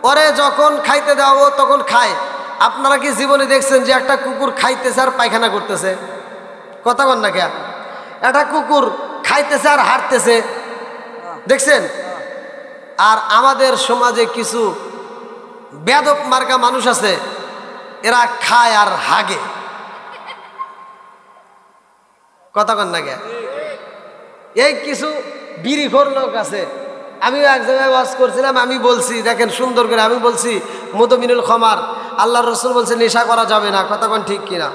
ওরে যখন খাইতে দেওয়া ও তখন খায়। আপনারা কি জীবনে দেখছেন যে একটা কুকুর খাইতেছে আর পায়খানা করতেছে? কথা বল না কে? একটা কুকুর খাইতেছে আর হাঁটতেছে, দেখছেন? আর আমাদের সমাজে কিছু বেয়াদব মার্কা মানুষ আছে, এরা খায় আর হাগে। কথা বল না কে? এই কিছু বিড়িখোর লোক আছে। আমি এক জায়গায় ওয়াজ করছিলাম, আমি বলছি দেখেন সুন্দর করে, আমি বলছি মুদমিনুল খমার, আল্লাহ রসুল বলছে নেশা করা যাবে না। কথা কোন ঠিক কিনা?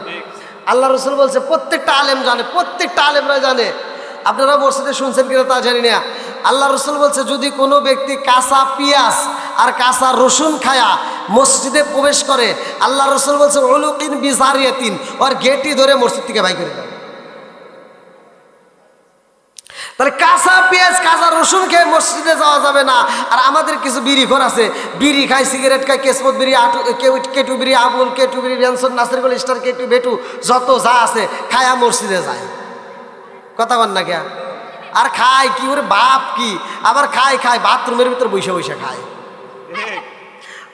আল্লাহ রসুল বলছে, প্রত্যেকটা আলেম জানে, প্রত্যেকটা আলেমরা জানে। আপনারা মসজিদে শুনছেন কিনা তা জানি না। আল্লাহ রসুল বলছে যদি কোনো ব্যক্তি কাঁচা পিঁয়াজ আর কাঁচা রসুন খায়া মসজিদে প্রবেশ করে, আল্লাহ রসুল বলছে উলুকিন বিজারিয়াতিন, ওর গেটি ধরে মসজিদ থেকে বাই করে দেয়। তাহলে কাঁচা পেঁয়াজ কাঁচা রসুন খেয়ে মসজিদে যাওয়া যাবে না। আর আমাদের কিছু বিড়িখোর আছে, বিড়ি খায়, সিগারেট খায়, কেসমত বিড়ি, কেটু বিড়ি, আবুল, কেটু বিড়ি, বেনসন, নাসিরুল, স্টার, কেটু, বেটু, যত যা আছে খায়া মসজিদে যায়। কথা বল না কে? আর খায় কি ওরে বাপ কি, আবার খায় বাথরুমের ভিতর বসে বসে খায়।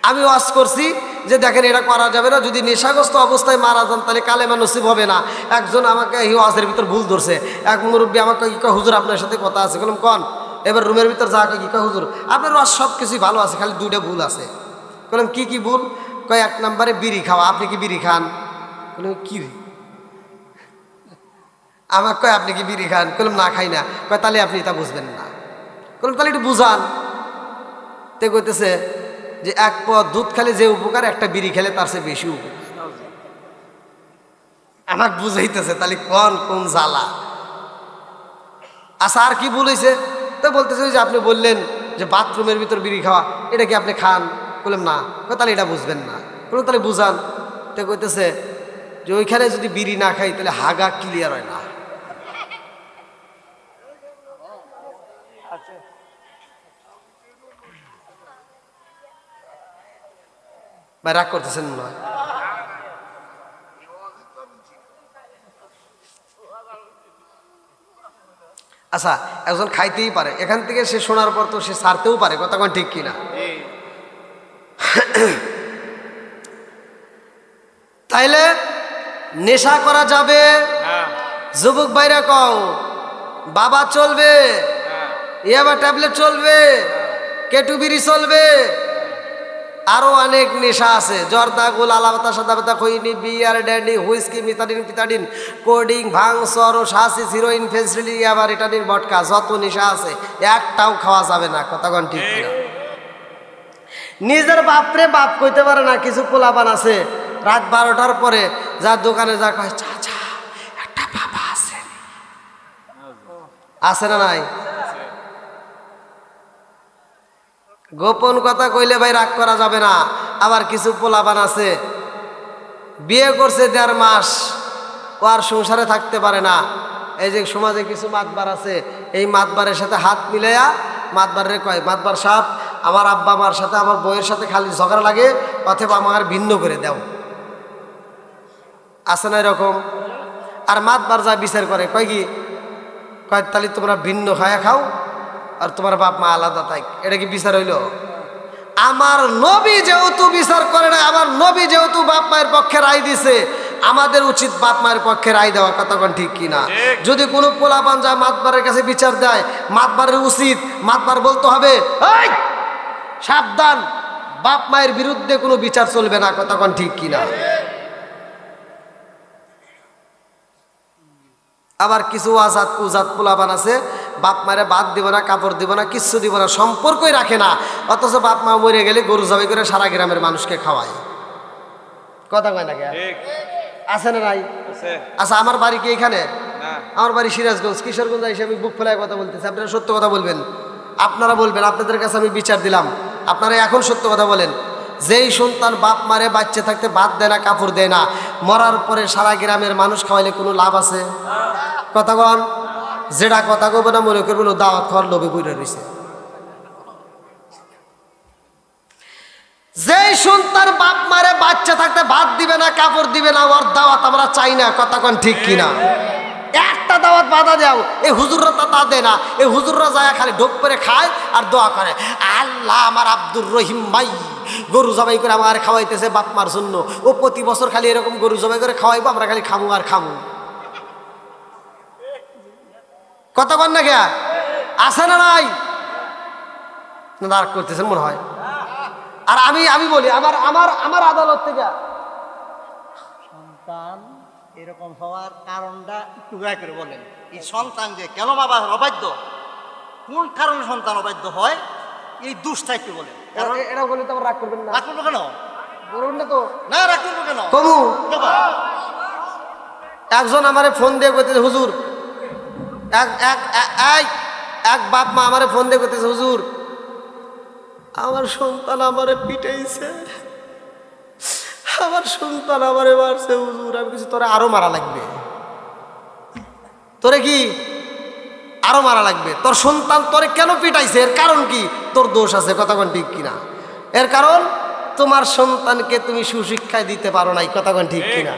আমি ওয়াজ করছি যে দেখেন এটা করা যাবে না, যদি নেশাগ্রস্ত অবস্থায় মারা যান তাহলে কালেমা নসিব হবে না। একজন আমাকে এই ওয়াজের ভিতর ভুল ধরছে, এক মুরব্বী আমাকে কি কয় হুজুর আপনার সাথে কথা আছে। বললাম কন? এবার রুমের ভিতর যা কি কয় হুজুর আপনার ওয়াজ সব কিছুই ভালো আছে, খালি 2টা ভুল আছে। বললাম কি কি ভুল? কয় 1 নম্বরে বিড়ি খাওয়া, আপনি কি বিড়ি খান? বললাম কি? আমার কয় আপনি কি বিড়ি খান? বললাম না খাই না। কয় তাহলে আপনি তা বুঝবেন না। বললাম তাহলে একটু বুঝান। তে কইতেছে যে এক পদ দুধ খেলে যে উপকার, একটা বিড়ি খেলে তার চেয়ে বেশি উপকার। আমাকে বুঝাইতেছে তাহলে কোন জ্বালা। আচ্ছা আর কি বলেছে? তো বলতেছে যে আপনি বললেন যে বাথরুমের ভিতর বিড়ি খাওয়া, এটা কি আপনি খান? বললাম না। তাহলে এটা বুঝবেন না। বললাম তাহলে বুঝান। তো কইতেছে যে ওইখানে যদি বিড়ি না খাই তাহলে হাগা ক্লিয়ার হয় না। ভাই রাগ করতেছেন মনে হয়। আচ্ছা একজন খাইতেই পারে, এখান থেকে সে শোনার পর তো সে ছাড়তেও পারে, কথা কোন ঠিক কিনা? তাইলে নেশা করা যাবে? যুবক ভাইরা কও বাবা চলবে, ইয়াবা ট্যাবলেট চলবে, কেটু বিড়ি চলবে, আরো অনেক নেশা আছে। জর্দা, গোল, আলাপাতা, সাদাপাতা, খৈনি, বিয়ার, ড্যান্ডি, হুইস্কি, মিথাডিন, পিতাডিন, কোডিং, ভাং, সরো, হাসিস, হিরোইন, ফেন্সিলি, আবার ইটাডিন, ভটকা, যত নেশা আছে একটাও খাওয়া যাবে না, কতক্ষণ ঠিক কিনা? নিজের বাপরে বাপ কইতে পারে না। কিছু পোলাপান আছে রাত 12টার পরে যার দোকানে যা কয় চাচা একটা বাবা আছে, আছে না নাই? গোপন কথা কইলে ভাই রাগ করা যাবে না। আবার কিছু পোলাপান আছে বিয়ে করছে 1.5 মাস, ও আর সংসারে থাকতে পারে না। এই যে সমাজে কিছু মাতবার আছে, এই মাতবারের সাথে হাত মিলাইয়া মাতবারে কয় মাতবার সাহেব আমার আব্বা আমার সাথে আমার বউয়ের সাথে খালি ঝগড়া লাগে, অথবা আমার ভিন্ন করে দাও। আছে না এরকম? আর মাতবার যা বিচার করে কয় কি, কয় তাহলে তোমরা ভিন্ন খায়া খাও আর তোমার বাপ মা আলাদা থাক। এটা কি বিচার হইল? আমার নবী যেহেতু বিচার করে না, আমার নবী যেহেতু বাপ মায়ের পক্ষে রায় দিছে, আমাদের উচিত বাপ মায়ের পক্ষে রায় দেওয়া, কতক্ষণ ঠিক কিনা? যদি কোনো পোলাপান যায় মাতবারের কাছে বিচার দেয়, মাতবারের উচিত মাতবার বলতে হবে এই সাবধান, বাপ মায়ের বিরুদ্ধে কোনো বিচার চলবে না, কতক্ষণ ঠিক কিনা? আবার কিছু আজাদ কুজাত পোলাপান আছে বাপ মায়ের বাদ দিব না, কাপড় দিব না, কিচ্ছু দিব না, সম্পর্কই রাখে না, অথচ বাপ মা মরে গেলে গরু জবাই করে সারা গ্রামের মানুষকে খাওয়ায়, কথা কয় না? আছে না নাই? আচ্ছা আমার বাড়ি কি এখানে? আমার বাড়ি সিরাজগঞ্জ, কিশোরগঞ্জ। এসে আমি বুক ফেলায় কথা বলতেছি, আপনারা সত্য কথা বলবেন, আপনারা বলবেন, আপনাদের কাছে আমি বিচার দিলাম, আপনারা এখন সত্য কথা বলেন। যেই সন্তান বাপ মারে বাচ্চা থাকতে ভাত দেয় না, কাপড় দেয় না, মরার পরে সারা গ্রামের মানুষ খাওয়াইলে কোনো লাভ আছে? কথা কন। যেটা কথা কব না মনে করবেন দাওয়াত খাওয়ার লোভে বইরা রয়েছে। যেই সন্তান বাপ মারে বাচ্চা থাকতে ভাত দিবে না, কাপড় দিবে না, ওর দাওয়াত আমরা চাই না, কথা কন ঠিক কিনা? একটা দাওয়াত বাধা দাও, এই হুজুররা তা দেয় না। এই হুজুররা যায় খালি ঢোক করে খায় আর দোয়া করে, আল্লাহ আমার আব্দুর রহিম ভাই গরু জবাই করে আমার খাওয়াইতেছে বাপ মার জন্য, ও প্রতি বছর খালি এরকম গরু জবাই করে খাওয়াইবো, আমরা খালি খামু আর খামু, কথা কন না? খেয়া আছে না নাই? দাঁড় করতেছেন মনে হয়। আর আমি বলি আমার আমার আমার আদালত থেকে সন্তান এরকম হওয়ার কারণটা একটু দয়া করে বলেন। এই সন্তান যে কেন বাবা অবাধ্য, কোন কারণে সন্তান অবাধ্য হয়, এই দুষ্টা একটু বলেন। এটা বলি তো রাগ করবেন না? রাগ করবো কেন? বলুন না তো। না রাগ করবো কেন? কমু একজন আমারে ফোন দিয়ে করতেছে হুজুর, এক বাপ মা আমারে ফোন দিয়ে করতেছে হুজুর আমার সন্তান আমারে পিটাইছে, আমার সন্তান আমারে মারছে হুজুর। আমি কিছু তোরে আরো মারা লাগবে, তোরে কি আরো মারা লাগবে? তোর সন্তান তোরে কেন পিটাইছে, এর কারণ কি? তোর দোষ আছে, কথা কোন ঠিক কিনা? এর কারণ তোমার সন্তানকে তুমি সুশিক্ষা দিতে পারো নাই, কথা কোন ঠিক কিনা?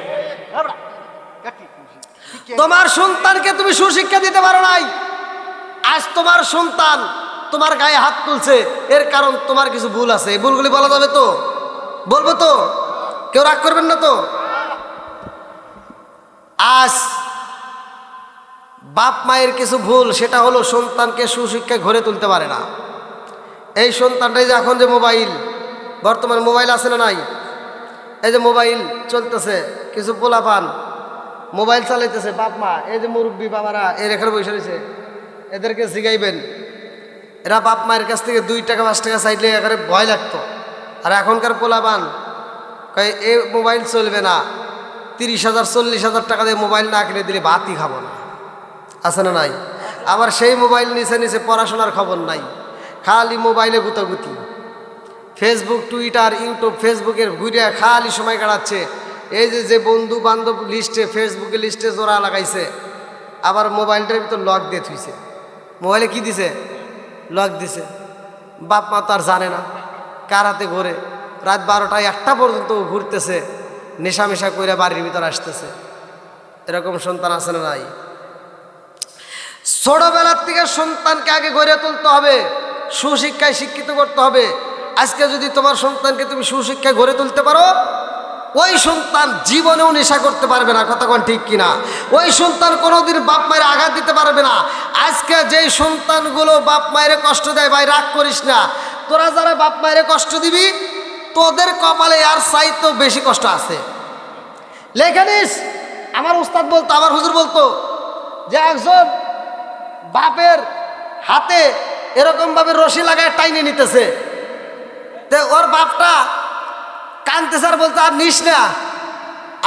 তোমার সন্তানকে তুমি সুশিক্ষা দিতে পারো নাই, আজ তোমার সন্তান তোমার গায়ে হাত তুলছে, এর কারণ তোমার কিছু ভুল আছে। এই ভুলগুলি বলা যাবে তো? বলবো তো? কেউ রাগ করবেন না তো? আজ বাপ মায়ের কিছু ভুল, সেটা হলো সন্তানকে সুশিক্ষায় ঘরে তুলতে পারে না। এই সন্তানটাই যে এখন যে মোবাইল, বর্তমানে মোবাইল আছে না নাই? এই যে মোবাইল চলতেছে, কিছু পোলাপান মোবাইল চালাইতেছে বাপ মা, এই যে মুরব্বী বাবারা এর এখানে বসে রয়েছে, এদেরকে জিগাইবেন। এরা বাপ মায়ের কাছ থেকে 2 টাকা 5 টাকা চাইলে এখানে ভয় লাগতো। আর এখনকার পোলাবান কয় এ মোবাইল চলবে না, 30,000 40,000 টাকা দিয়ে মোবাইল না কিনে দিলে ভাতই খাবো না, আছে না নাই? আবার সেই মোবাইল নিচে নিচে পড়াশোনার খবর নাই, খালি মোবাইলে গুতাগুতি, ফেসবুক টুইটার ইউটিউব ফেসবুকের ঘুরে খালি সময় কাটাচ্ছে। এই যে বন্ধু বান্ধব লিস্টে ফেসবুকে লিস্টে জোড়া লাগাইছে, আবার মোবাইলটার ভিতর লক দিয়ে থুইছে। মোবাইলে কি দিছে? লক দিছে। বাপ মা তো আর জানে না, কার হাতে ঘোরে, রাত 12টা 1টা পর্যন্ত ঘুরতেছে, নেশামেশা করে বাড়ির ভিতর আসতেছে। এরকম সন্তান আছে না নাই? ছোটবেলার থেকে সন্তানকে আগে গড়ে তুলতে হবে, সুশিক্ষায় শিক্ষিত করতে হবে। আজকে যদি তোমার সন্তানকে তুমি সুশিক্ষায় গড়ে তুলতে পারো, ওই সন্তান জীবনেও নেশা করতে পারবে না, কথা কোন ঠিক কিনা? ওই সন্তান কোনোদিন বাপ মায়ের আঘাত দিতে পারবে না। আজকে যেই সন্তানগুলো বাপ মায়ের কষ্ট দেয়, ভাই রাগ করিস না, তোরা যারা বাপ মায়ের কষ্ট দিবি তোদের কপালে আর চাইতেও বেশি কষ্ট আছে। লেখে নিস। আমার উস্তাদ বলতো, আমার হুজুর বলতো যে একজন বাপের হাতে এরকমভাবে রশি লাগায় টাইনে নিতেছে, তো ওর বাপটা কানতেছে আর বলতে আর নিস না,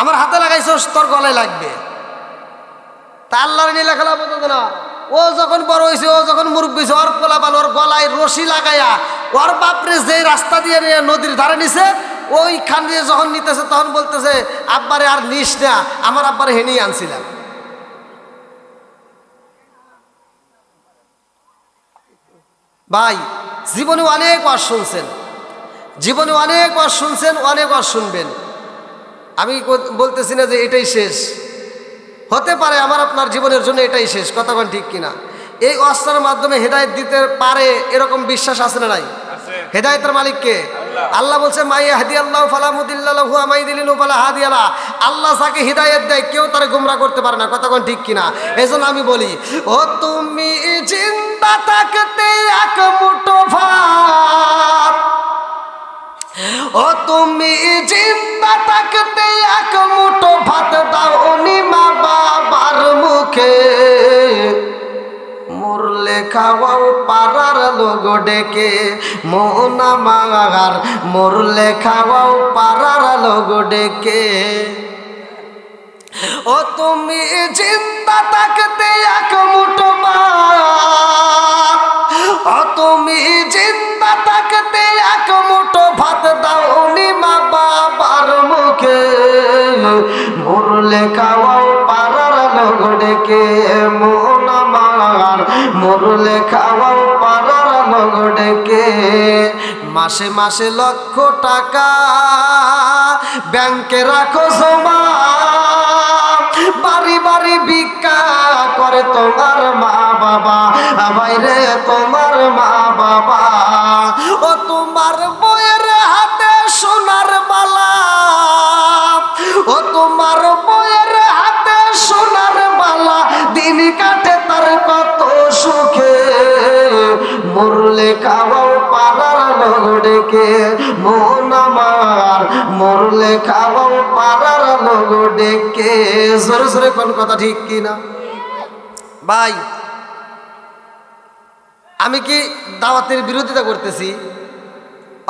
আমার হাতে লাগাইছস তোর গলায় লাগবে। তা আল্লাহর নীলা খেলা বলতো না, ও যখন বড় হয়েছে, ও যখন মুরব্বী হয়েছে, ওর পোলাপান ওর গলায় রশি লাগাইয়া ওর বাপরে যে রাস্তা দিয়ে নিয়ে নদীর ধারে নিছে, ওইখান দিয়ে যখন নিতেছে তখন বলতেছে আব্বারে আর নিস না, আমার আব্বারে হেনেই আনছিলাম। ভাই জীবনে অনেক ওয়াজ শুনছেন, জীবনে অনেক ওয়াজ শুনছেন, অনেক ওয়াজ শুনবেন। আমি বলতেছি না যে এটাই শেষ, হতে পারে আমার আপনার জীবনের জন্য এটাই শেষ, কথা কোন ঠিক কিনা? এই ওয়াজটার মাধ্যমে হেদায়েত দিতে পারে এরকম বিশ্বাস আছে না নাই? হেদায়েতের মালিক কে? আল্লাহ বলছে মাই ইয়াহদিয়াল্লাহু ফালা মুদিল্লা লাহু ওয়া মাই ইউদ্লিলহু ফালা হাদিয়া লাহু। আল্লাহ যাকে হিদায়াত দেয় কেউ তারে গোমরাহ করতে পারে না, কথা কোন ঠিক কিনা? এজন্য আমি বলি, ও তুমি জিন্দা থাকতে এক মুঠো ভাত, ও তুমি জিন্দা থাকতে এক মুঠো ভাত দাওনি মা বাবার মুখে, মরলে খাওয়াও পাড়ার লোক ডেকে, মন আমার মরলে খাওয়াও পাড়ার লোক ডেকে। ও তুমি জিন্দা থাকতে এক মুঠো ভাত, ও তুমি জিন্দা থাকতে এক মুঠো ভাত দাওনি মা বাবার মুখে, মরলে খাওয়াও পাড়ার লোক ডেকে, মন আমার মরলে খাওয়াও পাড়ার লোক ডেকে। মাসে মাসে লক্ষ টাকা ব্যাংকে রাখো জমা, বাড়ি বাড়ি ভিক্ষা করে তোমার মা বাবা, বাইরে তোমার মা বাবা। ও তোমার বইয়ের হাতে সোনার বালা, ও তোমার বইয়ের হাতে সোনার বালা, দিন কাটে তার কত সুখে, মরলে খাওয়াও পাড়ার লোক ডেকে, মন আমার মরলে খাওয়াও পাড়ার লোক ডেকে। জোরে জোরে কোন কথা ঠিক কিনা? ভাই আমি কি দাওয়াতের বিরোধিতা করতেছি?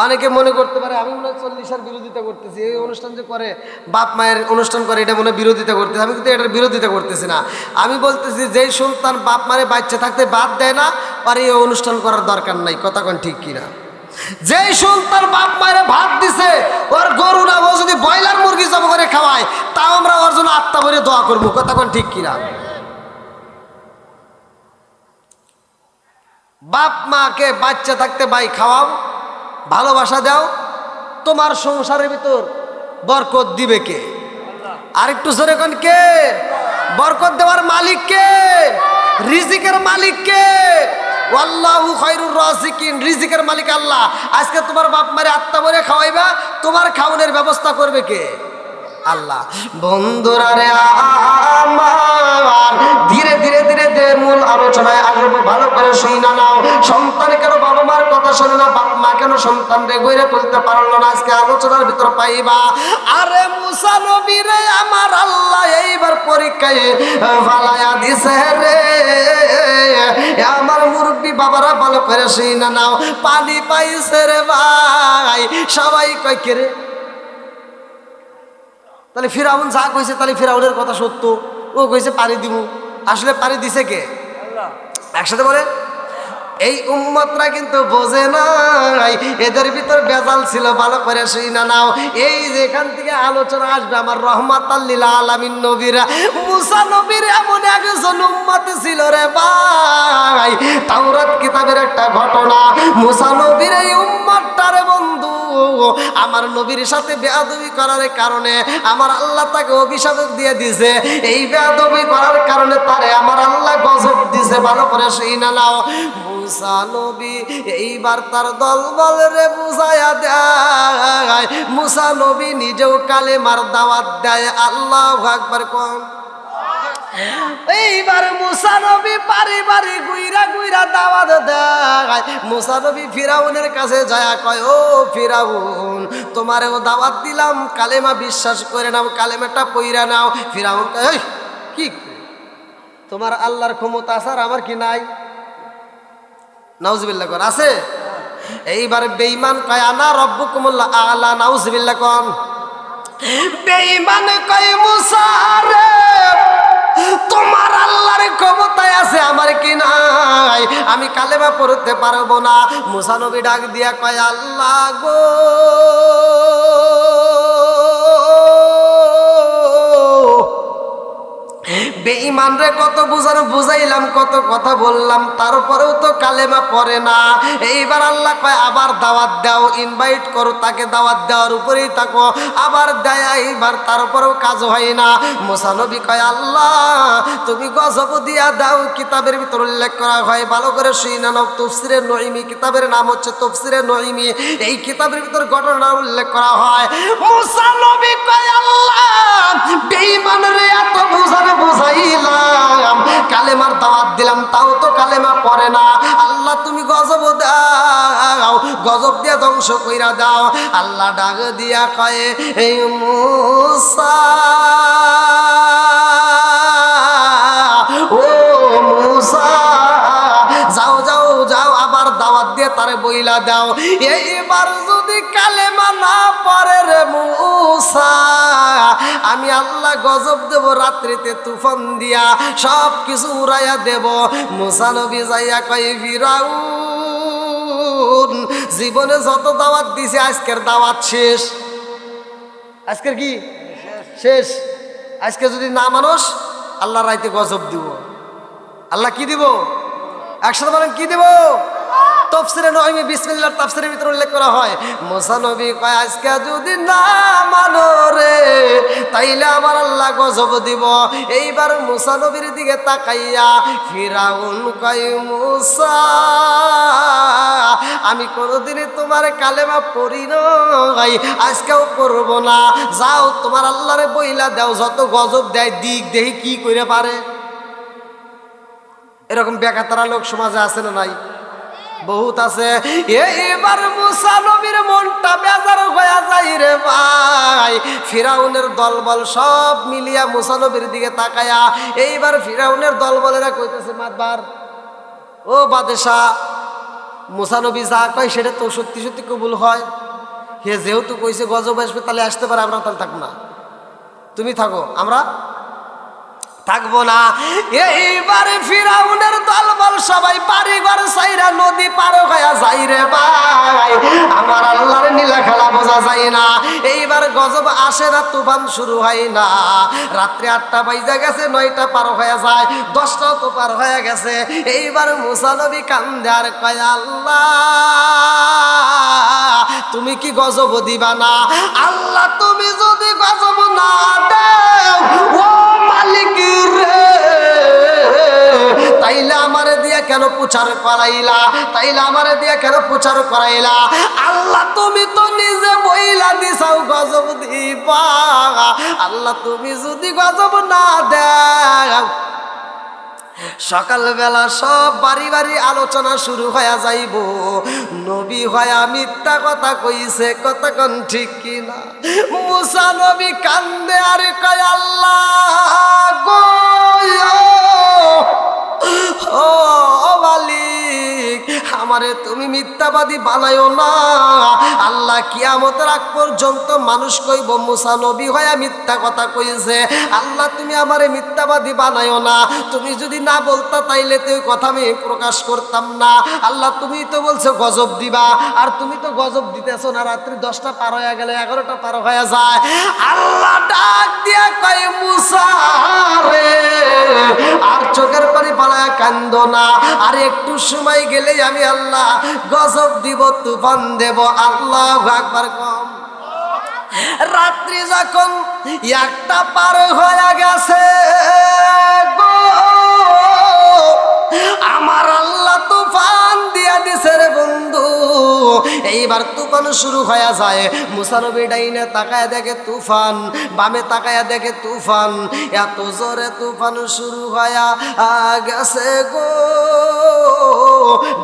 অনেকে মনে করতে পারে আমি মনে হয় 40-এর বিরোধিতা করতেছি, এই অনুষ্ঠান যে করে বাপ মায়ের অনুষ্ঠান করে এটা মনে বিরোধিতা করতেছি। আমি কিন্তু এটার বিরোধিতা করতেছি না। আমি বলতেছি যেই সন্তান বাপ মায়ের বাচ্চা থাকতে বাদ দেয় না, আর এই অনুষ্ঠান করার দরকার নাই, কথা কোন ঠিক কিনা? যেই সন্তান বাপ মায়ের ভাত দিছে, ওর গরু না ও যদি ব্রয়লার মুরগি জব করে খাওয়ায়, তাও আমরা ওর জন্য আত্মা ভরে দোয়া করবো, কথা কোন ঠিক কিনা? বাপ মাকে বাচ্চা থাকতে ভাই খাওয়াও, ভালোবাসা দাও, তোমার সংসারের ভিতর বরকত দিবে কে? আর একটু জোরে কোন কে? বরকত দেওয়ার মালিক কে? রিজিকের মালিক কে? আল্লাহু খায়রুর রাজিকিন, রিজিকের মালিক আল্লাহ। আজকে তোমার বাপ মারে আত্মা ভরে খাওয়াইবা, তোমার খাওয়ানোর ব্যবস্থা করবে কে? আল্লাহ। বন্ধুরা রে আমার, ধীরে ধীরে ধীরে ধীরে মূল আলোচনায় আসবো, ভালো করে শুই না নাও। সন্তান কেন বাবা মার কথা শোনে না, বাপ মা কেন সন্তান রে গইরে তুলতে পারলো না, আজকে আলোচনার ভিতর পাইবা। আরে মুসা নবী রে আমার আল্লাহ এইবার পরীক্ষায় ফালায়া দিছে রে। আমার মুরব্বী বাবারা ভালো করে শুই না নাও, পানি পাইছে রে ভাই। সবাই কয় কে রে? তাহলে ফিরাউন যা কইছে তাহলে ফিরাউনের কথা সত্য, ও কইছে পানি দিব, আসলে পানি দিছে কে? একসাথে বলে। এই উম্মতরা কিন্তু বোঝে নাই, এদের ভিতর বেজাল ছিল, ভালো করে শুই না নাও। এই যেখান থেকে আলোচনা আসবে আমার রহমাতাল লিল আলামিন নবীরা, মুসা নবীর এমন একজন উম্মত ছিল রে ভাই। তাওরাত কিতাবের একটা ঘটনা, মুসা নবীর এই উম্মতটারে বন্ধু আমার নবীর সাথে বেয়াদবি করার কারণে আমার আল্লাহ তাকে অভিশাপ দিয়ে দিয়েছে। এই বেয়াদবি করার কারণে তারে আমার আল্লাহ গজব দিয়েছে, ভালো করে শুই না নাও। মুসা নবী এইবার তার দলবল রে বুঝায়া দেয়, মুসা নবী নিজেও কালেমার দাওয়াত দেয়। আল্লাহু আকবার কোন। এইবার মুসা নবী পারিবারিক গুইরা গুইরা দাওয়াত দেয়। মুসা নবী ফিরাউনের কাছে যায়, কয় ও ফিরাউন, তোমারেও দাওয়াত দিলাম, কালেমা বিশ্বাস করে নাও, কালেমাটা পইরা নাও। ফিরাউন কয় কি তোমার আল্লাহর ক্ষমতা আছে আর আমার কি নাই? নাউজুবিল্লাহ কর আছে। এইবার বেঈমান কয় আনা রব্বুকুমুল আলা, নাউজুবিল্লাহ কোন। বেঈমান কয় মুসা রে তোমার আল্লাহর ক্ষমতায় আছে আমার কি নাই? আমি কালেমা পড়তে পারবো না। মুসা নবী ডাক দিয়া কয় আল্লাহ গো, বেঈমান রে কত বুঝানো বুঝাইলাম, কত কথা বললাম, তারপরেও তো কালেমা পড়ে না। এইবার আল্লাহ কয় আবার দাওয়াত দাও, ইনভাইট করো, তাকে দাওয়াত দেওয়ার উপরেই থাকো। আবার দেয়, এইবার তারপরেও কাজ হয় না। মুসা নবী কয় আল্লাহ তুমি গজব দিয়া দাও। কিতাবের ভিতর উল্লেখ করা হয়, ভালো করে শুই না নাও, তাফসীরে নঈমি, কিতাবের নাম হচ্ছে তাফসীরে নঈমি। এই কিতাবের ভিতর ঘটনা উল্লেখ করা হয়। মুসা নবী কয় আল্লাহ বেঈমান রে এত বুঝানো বুঝাইলাম, কালেমার দাওয়াত দিলাম, তাও তো কালেমা পড়ে না। আল্লাহ তুমি গজব দাও, গজব দিয়া ধ্বংস কইরা দাও। আল্লাহ ডাক দিয়া কয় এই মুসা, ও মুসা যাও যাও যাও, আবার দাওয়াত দিয়ে তারে বইলা দাও। এইবার যদি কালেমা না পড়ে রে মুসা, আমি আল্লাহ গজব দেব, রাত্রিতে তুফান দিয়া সব কিছু উড়াইয়া দেব। মুসা নবী যাইয়া কয় ফিরাউন জীবনে যত দাওয়াত দিছে আজকের দাওয়াত শেষ। আজকের কি শেষ? আজকে যদি না মানুষ আল্লাহ রাইতে গজব দিব। আল্লাহ কি দিব? একসাথে বলেন কি দিব? তাফসীরে নঈমি বিসমিল্লাহর তাফসীরের ভিতরে উল্লেখ করা হয়, মুসা নবী কয় আজকে যদি না মানো রে তাইলে আমার আল্লাহ গজব দিব। এইবার মুসা নবীর দিকে তাকাইয়া ফিরাউন কয় মুসা আমি কোনোদিনই তোমার কালেমা পড়ি নাই, আজকেও পড়ব না। যাও তোমার আল্লাহরে বইলা দাও, যত গজব দেয় দিক দেখি কি করে পারে। এরকম বেকাতারা লোক সমাজে আছে না নাই? বহুত আছে। এইবার মুসা নবীর মনটা বেজার হয়ে যায় রে ভাই। ফিরাউনের দলবল সব মিলিয়া মুসা নবীর দিকে তাকায়া, এইবার ফিরাউনের দলবলেরা কইতেছে মাতবার ও বাদশাহ, মুসা নবী যা কয় সেটা তো সত্যি সত্যি কবুল হয়। হে যেহেতু কইছে গজব আসবে তাহলে আসতে পারে, আমরা তাহলে থাকবো না, তুমি থাকো, আমরা থাকবো না। এইবারে ফিরাউনের দলবল সবাই বাড়ি ঘর সাইরা নদী পার হয়ে যাই রে ভাই। আমার আল্লাহর নীলা খেলা বোঝা যায় না। এইবার গজব আসে না, তুফান শুরু হয় না। রাত্রে 8টা বাজে গেছে, 9টা পার হয়ে যায়, 10টাও তো পার হয়ে গেছে। এইবার মুসা নবী কান্দে আর কয় আল্লাহ তুমি কি গজব দিবা না? আল্লাহ তুমি যদি গজব না দাও ও মালিক রে, তাইলে আমারে দিয়া কেন প্রচার করাইলা? তাইলে আমারে দিয়া কেন প্রচার করাইলা? আল্লাহ তুমি তো নিজে বইলা দিছাও গজব দিবা। আল্লাহ তুমি যদি গজব না দাও সকালবেলা সব বাড়ি বাড়ি আলোচনা শুরু হয়ে যাইব, নবী হয়া মিথ্যা কথা কইছে, কতক্ষণ ঠিক কিনা। মুসা নবী কান্দে আর কয় আল্লাহ গো, ও মালিক, আমারে তুমি মিথ্যাবাদী বানায়ো না। আল্লাহ কিয়ামতের আগ পর্যন্ত মানুষ কইব মুসা নবী হয়া মিথ্যা কথা কইছে, আল্লাহ তুমি আমারে মিথ্যাবাদী বানায়ো না। তুমি যদি না বলতা তাইলে তো এই কথা আমি প্রকাশ করতাম না। আল্লাহ তুমি তো বলছো গজব দিবা, আর তুমি তো গজব দিতেছো না। রাত্রি 10টা পার হয়ে গেলে 11টা পার হয়ে যায়। আল্লাহ ডাক দিয়া কয় মুসা রে, আর চোখের পানি পালায়া কান্দো না, আর একটু সময় গেলেই আমি আল্লাহ গজব দিব, তুফান দেব। আল্লাহু আকবার কম। রাত্রি যখন 1টা পার হয়ে গেছে গো, আমার আল্লাহ তুফান দিয়া দিছে রে বন্ধু। এইবার তুফান শুরু হয়ে যায়। মুসা নবী ডাইনে তাকায় দেখে তুফান, বামে তাকায় দেখে তুফান। এত জোরে তুফান শুরু হয়ে গেছে গো,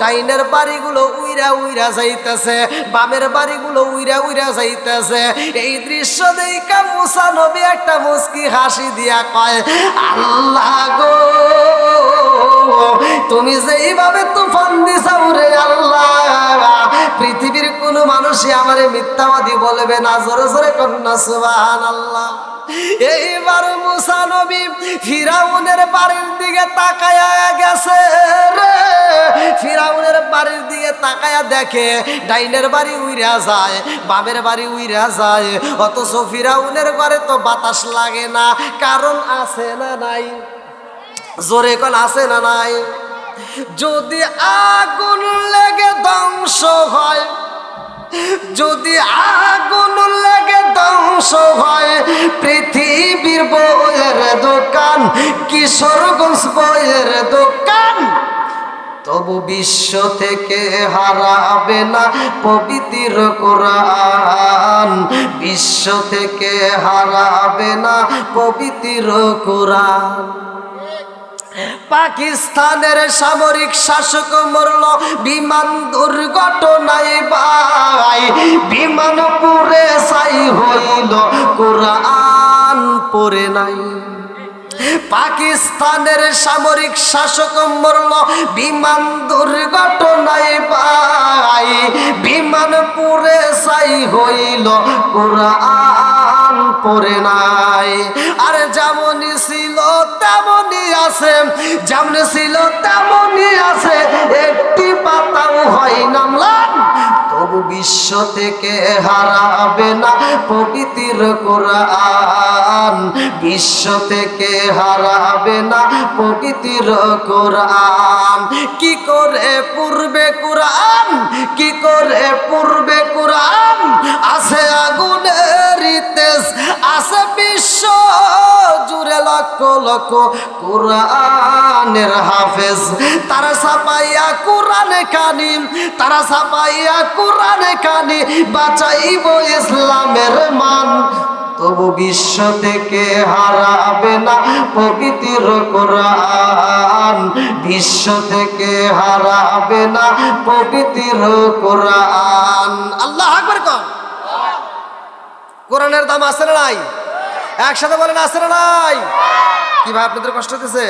ডাইনের বাড়িগুলো উইরা উইরা যাইতেছে, বামের বাড়িগুলো উইরা উইরা যাইতেছে। এই দৃশ্য দেখা মুসা নবী একটা মুস্কি হাসি দিয়া কয় আল্লাহ গো, তুমি যেইভাবে তুফান দিছাও রে আল্লাহ, পৃথিবীর কোন মানুষই আমারে মিথ্যাবাদী বলবে না। জোরে জোরে কন্যা সুবহানাল্লাহ। এইবার মুসা নবী ফিরাউনের বাড়ির দিকে তাকায়া গেছে রে, ফিরাউনের বাড়ির দিকে তাকায়া দেখে ডাইনের বাড়ি উইরা যায়, বামের বাড়ি উইরা যায়, অথচ ফিরাউনের ঘরে তো বাতাস লাগে না। কারণ আছে না নাই? জোরে কোন আছে না নাই? যদি আগুন লেগে ধ্বংস হয়, যদি আগুন লেগে ধ্বংস হয় পৃথিবীর বইয়ের দোকান, কিশোরগঞ্জ বইয়ের দোকান, তবু বিশ্ব থেকে হারাবে না পবিত্র কোরআন, বিশ্ব থেকে হারাবে না পবিত্র কোরআন। পাকিস্তানের সামরিক শাসক মরল বিমান দুর্ঘটনায় ভাই, বিমান পুড়ে ছাই হইল, কোরআন পড়ে নাই। পাকিস্তানের সামরিক শাসক মরল বিমান দুর্ঘটনায় ভাই, বিমান পুড়ে ছাই হইল, কোরআন পড়ে নাই। আর যেমনই ছিল তেমনই আছে, যেমনি ছিল তেমনই আছে, একটি পাতাও হয় নামলাম, তবু বিশ্ব থেকে হারাবে না পবিত্র কোরআন, বিশ্ব থেকে হারাবে না পবিত্র কোরআন। কি করে পূর্বে কোরআন, কি করে পূর্বে কোরআন, আছে আগুনের তেজ, আছে বিশ্ব জুড়ে লক্ষ লক্ষ কোরআনের হাফেজ। তারা ছাপাইয়া কোরআনে কানি, তারা ছাপাইয়া কোরআনে কানি, বাঁচাইব ইসলামের মান, তবু বিশ্ব থেকে হারাবে না পবিত্র কোরআন, বিশ্ব থেকে হারাবে না পবিত্র কোরআন। আল্লাহ আকবার কর। কোরআনের দাম আছে না নাই? একসাথে বলেন আছে না নাই? কি ভাই আপনাদের কষ্ট হতেছে?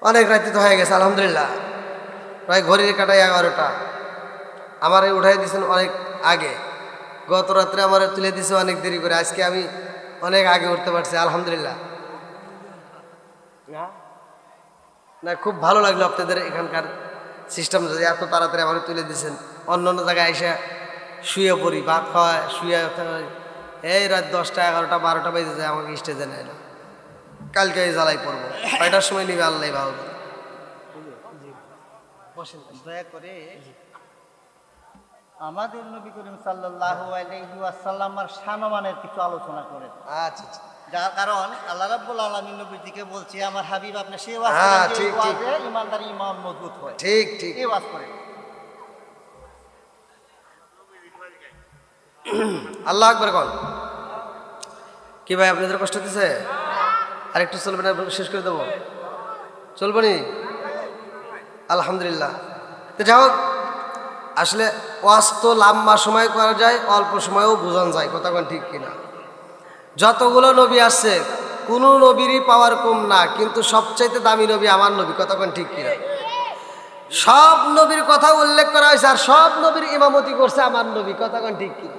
অনেক রাত্রি তো হয়ে গেছে আলহামদুলিল্লাহ, প্রায় ঘড়ির কাটায় 11টা। আমারে উঠাই দিয়েছেন অনেক আগে, গত রাত্রে আমার তুলে দিয়েছে অনেক দেরি করে, আজকে আমি অনেক আগে উঠতে পারছি আলহামদুলিল্লাহ। না খুব ভালো লাগলো আপনাদের এখানকার সিস্টেম, যদি এত তাড়াতাড়ি আমার তুলে দিয়েছেন। অন্য অন্য জায়গায় এসে শুয়ে পড়ি, ভাত খাওয়া শুয়ে, এই রাত 10টা 11টা 12টা বেজে যায়, আমাকে স্টেজে নেয় না। কালকে জ্বালাই পড়বো, কয়টার সময় নিবে আল্লাহ ভালো। দয়া করে আমাদের নবী করিম সাল্লাল্লাহু আলাইহি ওয়াসাল্লামের সম্মানের কিছু আলোচনা করেন। আচ্ছা আচ্ছা, যার কারণ আল্লাহ রাব্বুল আলামিন নবীজিকে বলছে আমার হাবিব আপনি সেই ওয়াজ হ্যাঁ, করেন যে ঠিক, ঠিক। ওয়াজে ইমানদারি ইমান মজবুত হয়, ঠিক ঠিক। এই ওয়াজ করেন। আল্লাহ আকবার কন। কি ভাই আপনাদের কষ্ট হতেছে? আর একটু চলবে না, শেষ করে দেবো। চলবো নি? আলহামদুলিল্লাহ। তো যাই হোক, আসলে ওয়াজ তো লম্বা সময় করা যায়, অল্প সময়েও বোঝানো যায়, কথা কোন ঠিক কিনা? যতগুলো নবী আসছে কোনো নবীরই পাওয়ার কম না, কিন্তু সবচাইতে দামি নবী আমার নবী, কথা কোন ঠিক কিনা? সব নবীর কথা উল্লেখ করা হয়েছে, আর সব নবীর ইমামতি করছে আমার নবী, কথা কোন ঠিক কিনা?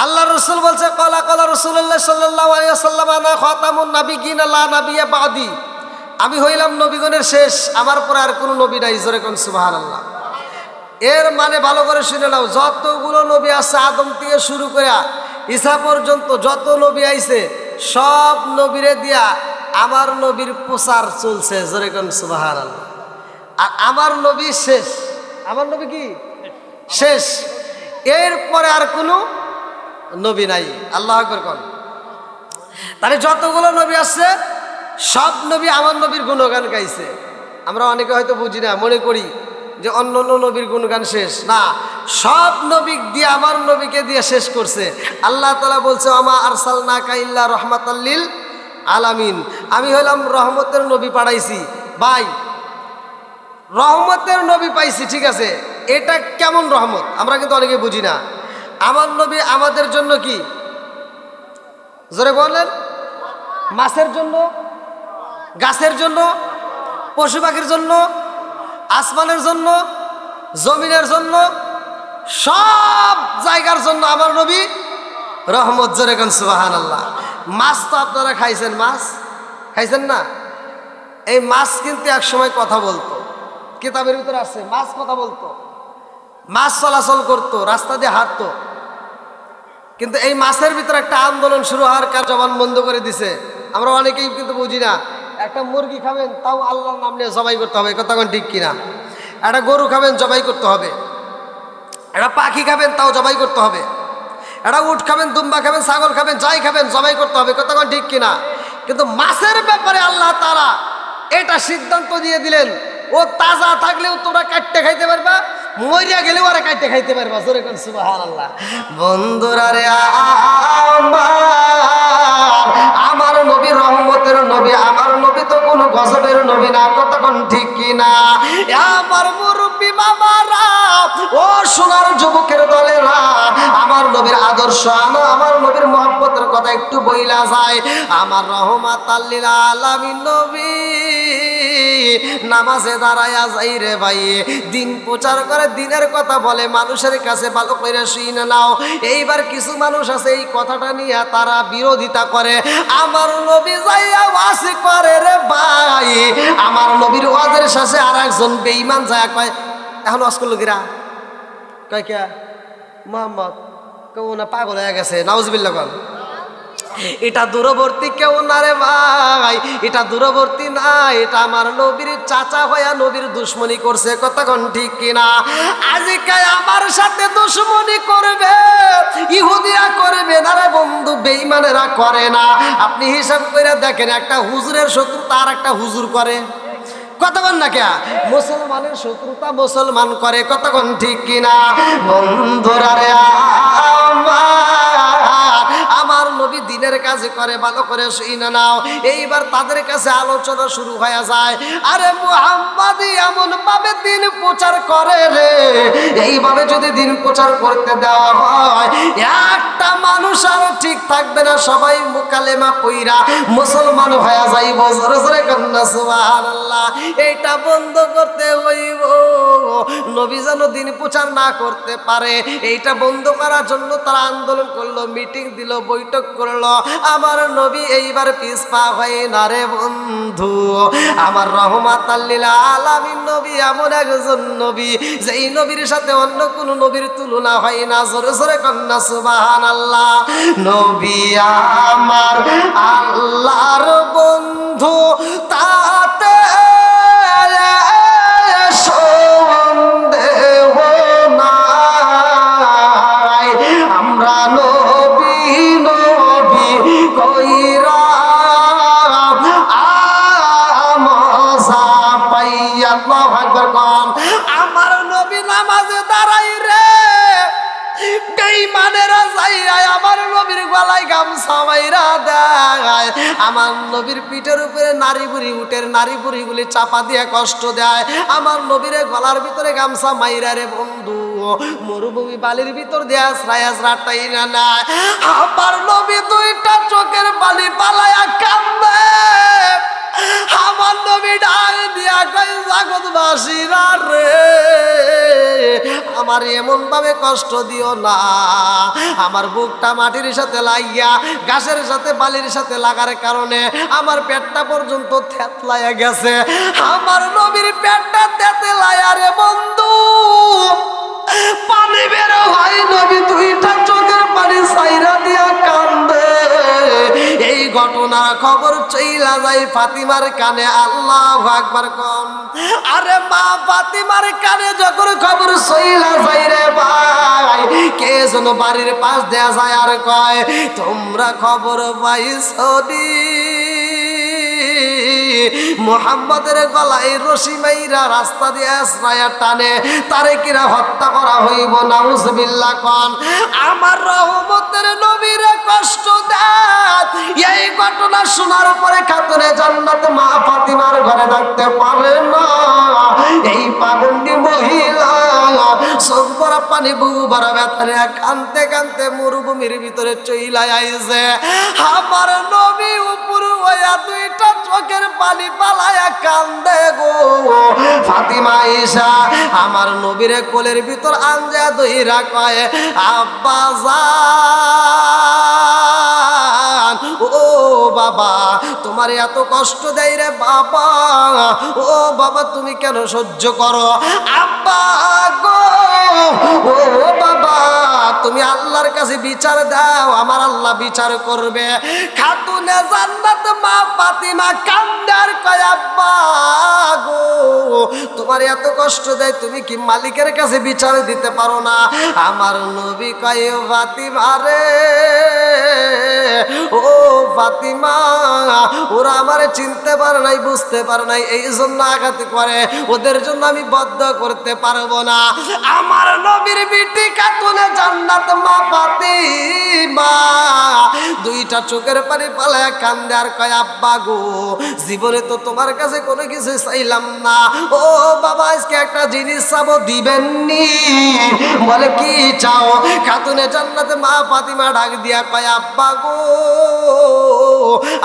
আল্লাহ রসুল বলছে, কলা কলা রসুল্লাহ সাল্লাল্লাহু আলাইহি ওয়াসাল্লাম, আনা খাতামুন নাবিয়্যিন লা নাবিয়্যা বাদি। আমি হইলাম নবীগণের শেষ, আমার পরে আর কোনো নবী নাই। জোরে কোন সুবহানাল্লাহ। এর মানে ভালো করে শুনে নাও, যতগুলো নবী আছে আদম থেকে শুরু করে ঈসা পর্যন্ত যত নবী আইছে, সব নবীরে দিয়া আমার নবীর প্রচার চলছে। জোরে কোন সুবহানাল্লাহ। আর আমার নবী শেষ। আমার নবী কি শেষ, এরপরে আর কোনো নবী নাই। আল্লাহু আকবার কোন। তাহলে যতগুলো নবী আসছে সব নবী আমার নবীর গুণগান গাইছে। আমরা অনেকে হয়তো বুঝি না, মনে করি যে অন্য অন্য নবীর গুণগান শেষ না, সব নবী দিয়ে আমার নবীকে দিয়ে শেষ করছে। আল্লাহ তাআলা বলছে, আমা আরসালনাকা ইল্লা রাহমাতাল লিল আলামিন। আমি হলাম রহমতের নবী পাঠাইছি। ভাই, রহমতের নবী পাইছি, ঠিক আছে, এটা কেমন রহমত আমরা কিন্তু অনেকে বুঝি না। আমার নবী আমাদের জন্য কি? জোরে বলেন। মাছের জন্য, গাছের জন্য, পশু পাখির জন্য, আসমানের জন্য, জমিনের জন্য, সব জায়গার জন্য আমার নবী রহমত। জোরে কোন সুবহানাল্লাহ। মাছ তো আপনারা খাইছেন, মাছ খাইছেন না? এই মাছ কিন্তু এক সময় কথা বলতো, কিতাবের ভিতরে আছে, মাছ কথা বলতো, মাছ চলাচল করতো, রাস্তা দিয়ে হাঁটতো। কিন্তু এই মাছের ভিতরে একটা আন্দোলন শুরু হওয়ার কারণে জবান বন্ধ করে দিছে। আমরা অনেকেই কিন্তু বুঝি না। একটা মুরগি খাবেন তাও আল্লাহর নাম নিয়ে জবাই করতে হবে, কথা কোন ঠিক কিনা? একটা গরু খাবেন জবাই করতে হবে, একটা পাখি খাবেন তাও জবাই করতে হবে, একটা উট খাবেন, দুম্বা খাবেন, ছাগল খাবেন, যাই খাবেন জবাই করতে হবে, কথা কোন ঠিক কিনা? কিন্তু মাছের ব্যাপারে আল্লাহ তাআলা এটা সিদ্ধান্ত দিয়ে দিলেন, ও তাজা থাকলেও তোমরা কাটতে খাইতে পারবা, মরিয়া গেলেও আরে কাটতে খাইতে পারবা। জোরে কোন সুবহানাল্লাহ। বন্ধুরা রে, আমার নবী রহমতের নবী, আমার নবী তো কোনো গজবের নবী না, কথা কোন ঠিক কিনা? আমার মুরব্বী বাবারা, ও সোনার যুবকের দলেরা, আমার নবীর আদর্শ, আমার নবীর মহব্বতের কথা একটু বইলা যায়। আমার রহমাতাল লিল আলামিন নবী নামাজে দাঁড়ায়া যাই রে ভাই, দিন প্রচার করে, দিনের কথা বলে, মানুষের কাছে ভালো করে শুনে নাও। এইবার কিছু মানুষ আছে এই কথাটা নিয়ে তারা বিরোধিতা করে। আমার নবী যাইয়া ওয়াজ করে রে ভাই, আমার নবীর ওয়াজের শেষে আর একজন বেঈমান যায় কয়, এখন ওয়াজ করলো কিরা? কয় কে? মোহাম্মদ। কেউ না পাগল হয়ে গেছে, নাউজুবিল্লাহ বল। এটা দূরবর্তী কেউ না রে ভাই, এটা দূরবর্তী না, এটা আমার নবীর চাচা হইয়া নবীর দুশ্মনী করছে, কথা কোন ঠিক কিনা? আজকে আমার সাথে দুশ্মনী করবে, ইহুদিরা করবে না রে বন্ধু, বেঈমানেরা করে না। আপনি হিসাব করে দেখেন, একটা হুজুরের শত্রুতা আর একটা হুজুর করে, কথা বল না কে? মুসলমানের শত্রুতা মুসলমান করে, কথা কোন ঠিক কিনা? বন্ধুরা রে, আমার নবী দিনের কাজ করে, ভালো করে শুনে নাও। এইবার তাদের কাছে আলোচনা শুরু হয়ে যায়, আরে মুহাম্মদ এমন ভাবে দিন প্রচার করে রে, এইভাবে যদি দিন প্রচার করতে দেওয়া হয়, একটা মানুষ আর ঠিক থাকবে না, সবাই মুকালেমা পইরা মুসলমান হয়ে যাইব। জোরে জোরে কন্যা সুবহানাল্লাহ। এইটা বন্ধ করতে হইব, নবী যেন দিন প্রচার না করতে পারে, এইটা বন্ধ করার জন্য তারা আন্দোলন করলো, মিটিং দিল, বৈঠক করলো। আমার নবী এইবার পিছপা হয় না রে বন্ধু। আমার রহমাতাল লিল আলামিন নবী এমন একজন নবী, যেই নবীর সাথে অন্য কোন নবীর তুলনা হয় না। জোরে জোরে কন্যা সুবহানাল্লাহ। নবী আমার আল্লাহর বন্ধু, তাতে সন্দেহ নাই। আমরা নবী নবী কইরা মজা পাইয়া। আল্লাহু আকবার। আমার নবী নামাজে দাঁড়াই রে, বেঈমানেরা যাইয়া আমার নবীর গলায় গামছা বাইরা দেয়, আমার নবীর পিঠের উপরে নারী বুড়ি উটের নারী বুড়িগুলি চাপা দিয়ে কষ্ট দেয়, আমার নবীর গলার ভিতরে গামছা মাইরা রে বন্ধু মরুভূমি বালির ভিতর দিয়ে আশ্রয় আশ্রাটাই না নেয়। আমার নবী দুইটা চোখের বালি পালায়া কান্দে, আমার নবী ডাক দিয়া কয় জগৎবাসীরা রে আমার এমন ভাবে কষ্ট দিও না, আমার বুকটা মাটির সাথে লাগিয়া ঘাসের সাথে বালির সাথে লাগার কারণে আমার পেটটা পর্যন্ত থেতলাইয়া গেছে, আমার নবীর পেটটা থেতলাইয়া রে বন্ধু পানি বের হয়, নবী দুইটা চোখের পানি সাইরা দিয়া কান্দে। এই ঘটনার খবর চইলা যায় ফাতিমার কানে, আল্লাহু আকবার কম। আরে মা ফাতিমার কানে যখন খবর চইলা যায় রে ভাই, কে যেন বাড়ির পাশ দেয়া যায় আর কয় তোমরা খবর পাইছো নি মুহাম্মাদের গলায় রশি মাইরা রাস্তা দিয়ে আশ্রয়া টানে তারে কিরা হত্যা করা হইব, নাউজুবিল্লাহ কোন। আমার রহমতের নবীরে কষ্ট দেন, এই ঘটনা শোনার পরে খাতুনে জান্নাত মা ফাতিমার ঘরে থাকতে পারে না। এই পাগন্ডি মহিলা চোখ ভরা পানি বুবু ভরা ব্যথারে কানতে কানতে মরুভূমির ভিতরে চইলাই আইছে, আমার নবী উপর হইয়া দুইটা চোখের পানি পালায়া কান্দে গো। ফাতিমা ঈশা আমার নবীরে কোলের ভিতর আঞ্জা দইরা কয় আব্বা জান, ও বাবা তোমার এত কষ্ট দেয় রে বাবা, ও বাবা তুমি কেন সহ্য করো, আব্বা গো ও বাবা তুমি আল্লাহর কাছে বিচার দাও, আমার আল্লাহ বিচার করবে। খাতুনে জান্নাত মা ফাতিমা কান্দার কয় আব্বা গো তোমার এত কষ্ট দেয় তুমি কি মালিকের কাছে বিচার দিতে পারো না? আমার নবী কয় ফাতিমা রে ও ফাতিমা ওরা আমারে চিনতে পারে নাই বুঝতে পারে নাই এই জন্য আঘাত করে, ওদের জন্য আমি বদ্ধ করতে পারবো না। আমার নবীর বিটি খাতুনে জান্নাত মা ফাতিমা দুইটা চোখের পানি পালায়া কান্দে আর কয় আব্বা গো জীবনে তো তোমার কাছে কোনো কিছু চাইলাম না, ও বাবা আজকে একটা জিনিস চাবো দিবেননি? বলে কি চাও? খাতুনে জান্নাতে মা ফাতিমা ডাক দিয়া কয় আব্বা গো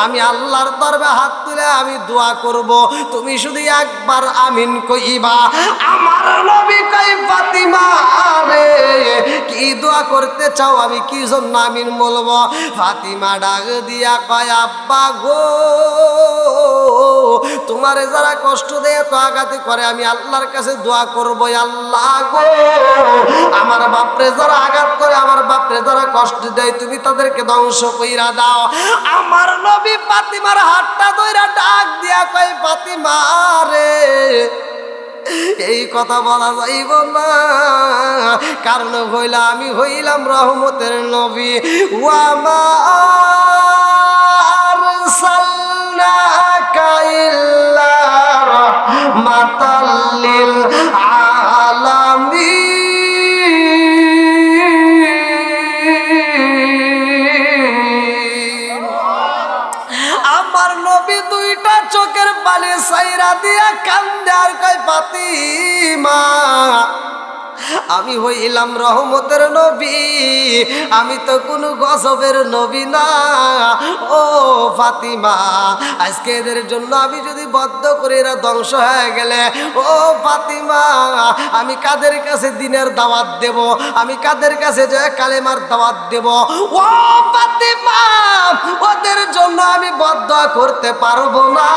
আমি আল্লাহর দরবারে হাত তুলে আমি দোয়া করব, তুমি শুধু একবার আমিন কইবা। আমার নবী কয় ফাতিমা রে কি দোয়া করতে চাও, আমি কি জন্য আমিন বলবো? ফাতিমা ডাক দিয়া কয় আব্বা গো তোমারে যারা কষ্ট দেয় তো আঘাত করে আমি আল্লাহর কাছে দোয়া করবো, আল্লাহ গো আমার বাপরে যারা আঘাত করে আমার বাপরে যারা কষ্ট দেয় তুমি তাদেরকে ধ্বংস কইরা দাও। আমার নবী ফাতিমার হাতটা ধইরা ডাক দিয়া কয় ফাতিমা রে এই কথা বলা যাইব না, কারণ হইলা আমি হইলাম রহমতের নবী। ওয়ামা আরসালনাকা ইল্লা রাহমাতাল লিল আলামিন। আমার নবী দুইটা চোখের পানি সাইরা দিয়া কান্দে আর কয় ফাতিমা আমি হইলাম রহমতের নবী, আমি তো কোনো গজবের নবী না। ও ফাতিমা আজকে এদের জন্য আমি যদি বদ্ধ করে এরা ধ্বংস হয়ে গেলে, ও ফাতিমা আমি কাদের কাছে দিনের দাওয়াত দেব, আমি কাদের কাছে যে কালেমার দাওয়াত দেব? ও ফাতিমা ওদের জন্য আমি বদ্ধ করতে পারবো না,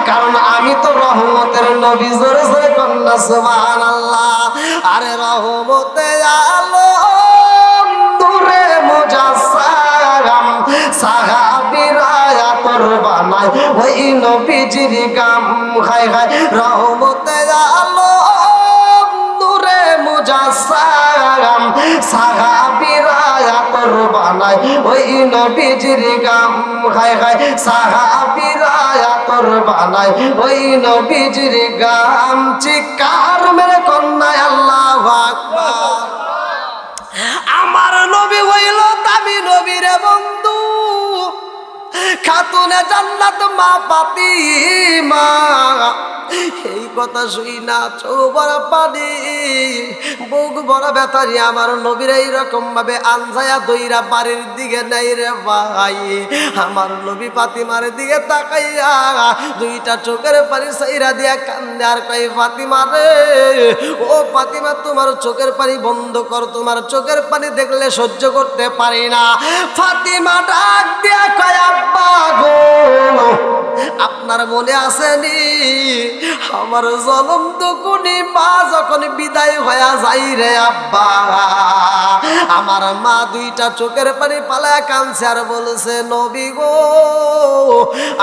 কারণ আমি তো রহমতের নবী। জোরে জোরে কন্যা সুবহানাল্লাহ। আরে রহমতে আলম নূরে মুজাসসাম সাহাবীরা আতর বানায় ওই নবীজির গাম খায় খায়। রহমতে আলম নূরে মুজাসসাম সাহাবীরা আতর বানায় ওই নবীজির গাম খায় খায়। সাহাবীরা আতর বানায় ওই নবীজির গাম। চিৎকার মেরে কন্যা আল্লাহু আকবার। আমার হইল দামি নবীরে বন্ধু খাতুনে জান্নাত মা ফাতিমা। এই কথা শুই না চোখ ভরা পানি, বুক ভরা ব্যথারি আমার নবীর এইরকম ভাবে আনজায়া দইরা বাড়ির দিকে নাই রে ভাই। আমার নবী ফাতিমার দিকে তাকাইয়া দুইটা চোখের পানি সাইরা দিয়া কান্দে আর কই ফাতিমা রে, ও ফাতিমা তোমার চোখের পানি বন্ধ কর, তোমার চোখের পানি দেখলে সহ্য করতে পারি না। ফাতিমা ডাক দিয়া কয় আব্বা গো, আপনার মনে আসেনি আমার জনম দুকুনি মা যখন বিদায় হয়ে যাই রে আব্বা, আমার মা দুইটা চোখের পানি পালায় কাঁদছে আর বলছে নবী গো,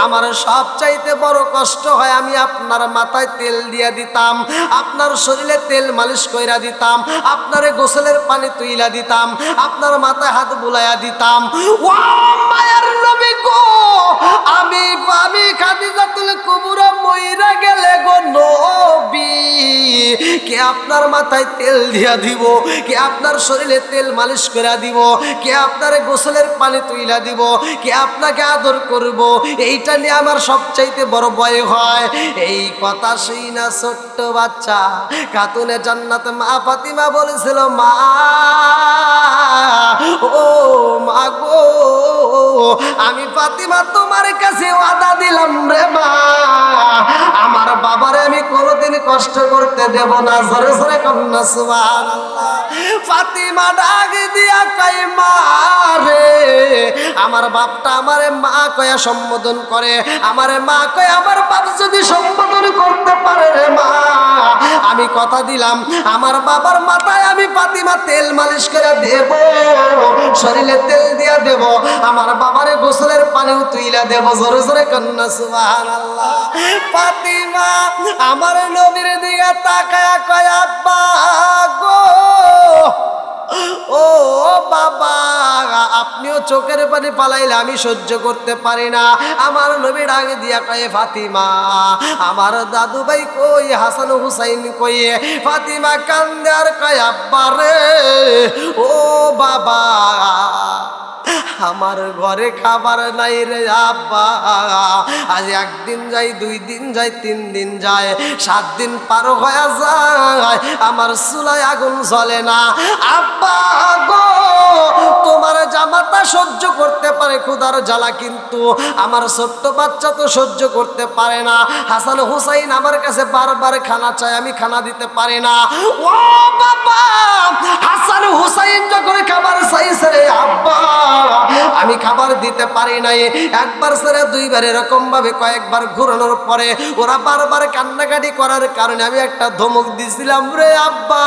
আমার সব চাইতে বড় কষ্ট হয় আমি আপনার মাথায় তেল দিয়া দিতাম, আপনার শরীরে তেল মালিশ কইরা দিতাম, আপনারে গোসলের পানি তুইলা দিতাম, আপনার মাথায় হাত বুলাইয়া দিতাম। ও মায়ের নবী গো, আমি খাদিজাতুল কুবরা মইরা গেলে গো নবী, কে আপনার মাথায় তেল দিয়া দিব, কে আপনার শরীরে তেল মালিশ করে দিব, কে আপনার গোসলের পানি তুইলা দিব, কে আপনাকে আদর করব, এইটা নিয়ে আমার সবচাইতে বড় ভয় হয়। এই কথা শুই না ছোট্ট বাচ্চা খাতুনে জান্নাত মা ফাতিমা বলেছিল মা, ও মা গো, আমি ফাতিমা তোমার কাছে ওয়াদা দিলাম রে মা, আমার বাবারে আমি কোনোদিন কষ্ট করতে দেব না। জোরে জোরে কন্যা সুবহানাল্লাহ। ফাতিমা ডাক দিয়া কই মা রে, আমার বাপটা আমারে মা কয়া সম্বোধন করে, আমারে মা কয় আমার বাপ যদি সম্বোধন করতে পারে রে মা, আমি কথা দিলাম আমার বাবার মাথায় আমি ফাতিমা তেল মালিশ করে দেব, শরীরে তেল দিয়া দেব, আমার বাবারে গোসলের পানিও তুইলা দেব। জোরে জোরে কন্যা সুবহানাল্লাহ। ফাতিমা আমার নবীর দিকে তাকায়া কয় আব্বা গো, ও বাবা আপনিও চোখের পানি পালাইলে আমি সহ্য করতে পারি না। আমার নবী ডাক দিয়া কয়ে ফাতিমা আমার দাদু ভাই কই, হাসান হুসাইন কই। ফাতিমা কান্দে আর কয় আব্বা রে, ও বাবা আমার ঘরে খাবার নাই রে আব্বা, আজ একদিন যাই, 2 দিন যাই, 3 দিন যায়, 7 দিন পার হয়ে যায়, আমার চুলায় আগুন জ্বলে না। আব্বা গো, তোমার জামাতা সহ্য করতে পারে ক্ষুধার জ্বালা, কিন্তু আমার ছোট্ট বাচ্চা তো সহ্য করতে পারে না। হাসান হুসাইন আমার কাছে বারবার খানা চায়, আমি খানা দিতে পারি না। ও বাবা, হাসান হুসাইন যখন খাবার চাইছে রে আব্বা, আমি খাবার দিতে পারি নাই। একবার ছেড়ে 2 বার এরকম ভাবে কয়েকবার ঘুরানোর পরে ওরা বারবার কান্নাকাটি করার কারণে আমি একটা ধমক দিছিলাম রে আব্বা।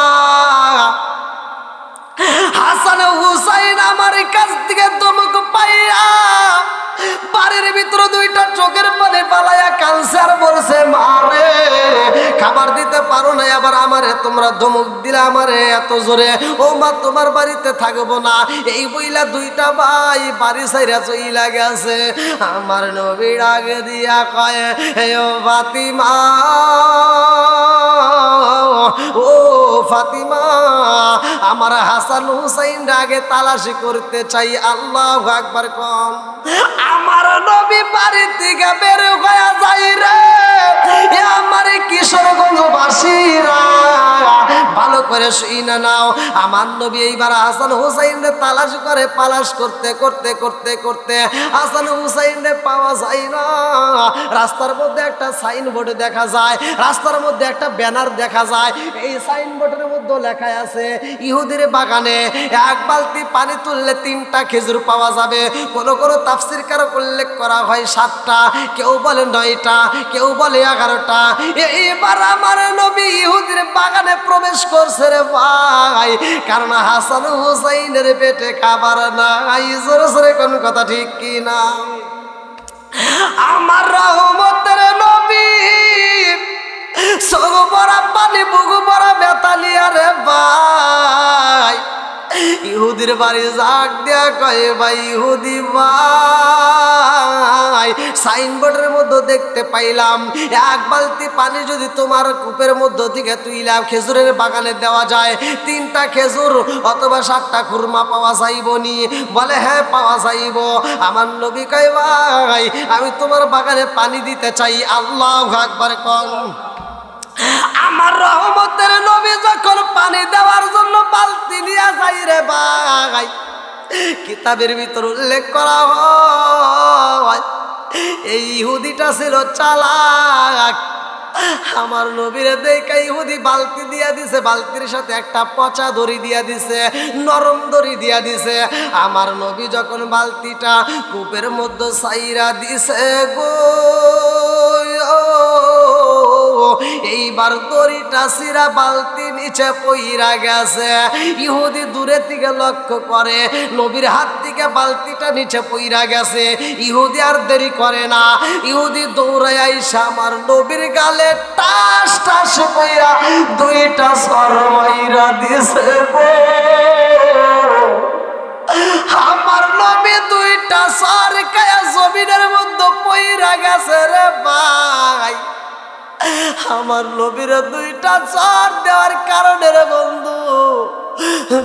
হাসান হুসাইন আমার কাছ থেকে ধমক পাইয়া বাড়ির ভিতরে 2টা চোখের পানি পালাইয়া কাঁদছে আর বলছে মারে খাবার দিতে পারো না, আবার আমারে তোমরা ধমক দিলে আমারে এত জোরে, ও মা তোমার বাড়িতে থাকবো না। এই বইলা 2টা ভাই বাড়ি ছাইরা চইলা গেছে। আমার নবী ডাক দিয়া কয় হে ও ফাতিমা, ও ফাতিমা আমার হাসান হুসাইন আগে তালাশি করতে চাই। আল্লাহু আকবার কম। আমার নবী বাড়ি থেকে বের হয়ে যাই রে, আমার কিশোরগঞ্জবাসীরা ভালো করে শুইনা নাও। আমার নবী এইবার হাসান হুসাইনরে তালাশ করে, পালাশ করতে করতে করতে করতে হাসান হুসাইনরে পাওয়া যায় না। রাস্তার মধ্যে একটা সাইনবোর্ড দেখা যায়, রাস্তার মধ্যে একটা ব্যানার দেখা যায়। এই সাইনবোর্ডের মধ্যে লেখা আছে ইহুদির বাগানে 1 বালতি পানি তুললে 3টা খেজুর পাওয়া যাবে। কোনো কোনো তাফসীরকারক উল্লেখ করা হয় 7টা, কেউ বলে 9টা, কেউ বলে 11টা। এইবার আমার নবী ইহুদির বাগানে প্রবেশ করছে রে ভাই, কারণ হাসান হুসাইনের পেটে খাবার নাই। জোরে জোরে কোন কথা ঠিক কি না? আমার রহমতের নবী চোখ ভরা পানি, বুক ভরা ব্যথা নিয়া রে ভাই ইহুদ ইহুদির বাড়ি জাগ দেয়া কয় ভাই ইহুদি ভাই, সাইনবোর্ডের মধ্যে দেখতে পাইলাম এক বালতি পানি যদি তোমার কূপের মধ্য থেকে তুইলা খেজুরের বাগানে দেওয়া যায় 3টা খেজুর অথবা 7টা খুরমা পাওয়া যাইবনি। বলে হ্যাঁ পাওয়া যাইব। আমার নবী কয় ভাই আমি তোমার বাগানে পানি দিতে চাই। আল্লাহু আকবার কোন। আমার রহমতের নবী যখন পানি দেওয়ার জন্য বালতি নিয়ে যাই রে ভাই, কিতাবের ভিতর উল্লেখ করা হয় এই ইহুদিটা ছিল চালাক। আমার নবীরে দেখে ইহুদি বালতি দিয়া দিছে, বালতির সাথে একটা পচা দড়ি দিয়া দিছে, নরম দড়ি দিয়া দিছে। আমার নবী যখন বালতিটা কূপের মধ্যে সাইরা দিছে গো, এইবার দড়িটা সিরা বালতি নিচে পইরা গেছে। ইহুদি দূরে থেকে লক্ষ্য করে নবীর হাত থেকে বালতিটা নিচে পইরা গেছে। ইহুদি আর দেরি করে না, ইহুদি দৌড়ায় আইসা আমার নবীর গালে টাস টাস পইরা 2টা সর মাইরা দিছে গো। আমার নবী 2টা সর খায়া জমিনের মধ্যে পইরা গেছে রে ভাই। আমার নবীর 2টা চর দেওয়ার কারণে রে বন্ধু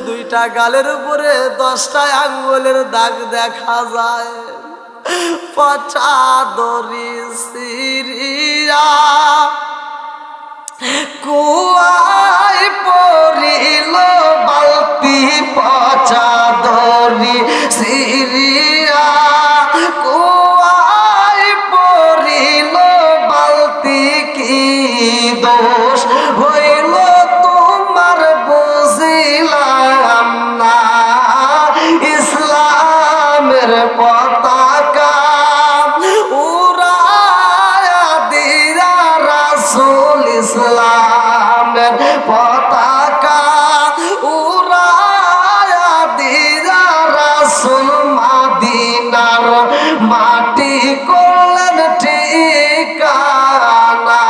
2টা গালের উপরে 10টা আঙ্গুলের দাগ দেখা যায়। পচা দড়ি সিরিয়া কুয়ায় পড়িল বালতি, পচা দড়ি সিরিয়া কুয়ায় পড়িল বালতি, কি দোষ হইল তোমার বুঝিলাম না। ইসলামের পতাকা উড়ায়া দিয়া রাসূল, ইসলামের পতাকা উড়ায়া দিয়া রাসূল মদিনার মাটি করলেন ঠিকানা।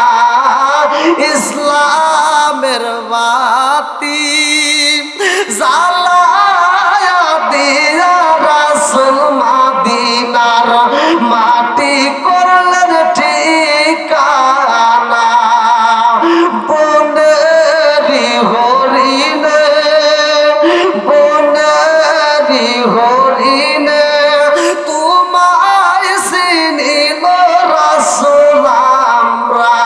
ইসলামের বাতি জ্বালায়া দিয়া রাসূল মদিনার মাটি করলেন ঠিকানা। বনেরি হরিণে, বনেরি হরিণে তোমায় চিনিল রাসূল, আমরা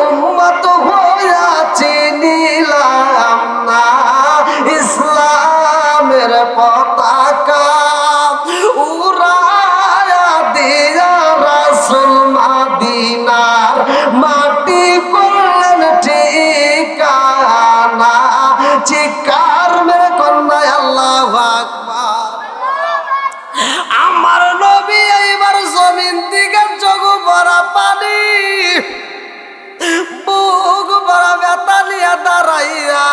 উম্মত হইয়া চিনিলাম না। ইসলামের পতাকা উড়ায়া দিয়া রাসূল মদিনার মাটি করলেন ঠিকানা। চিৎকার মেরে কন্যা আল্লাহু আকবার। আমার নবী এইবার জমিন থেকে চোখ ভরা পানি, বুক ভরা ব্যথা নিয়ে দাঁড়াইয়া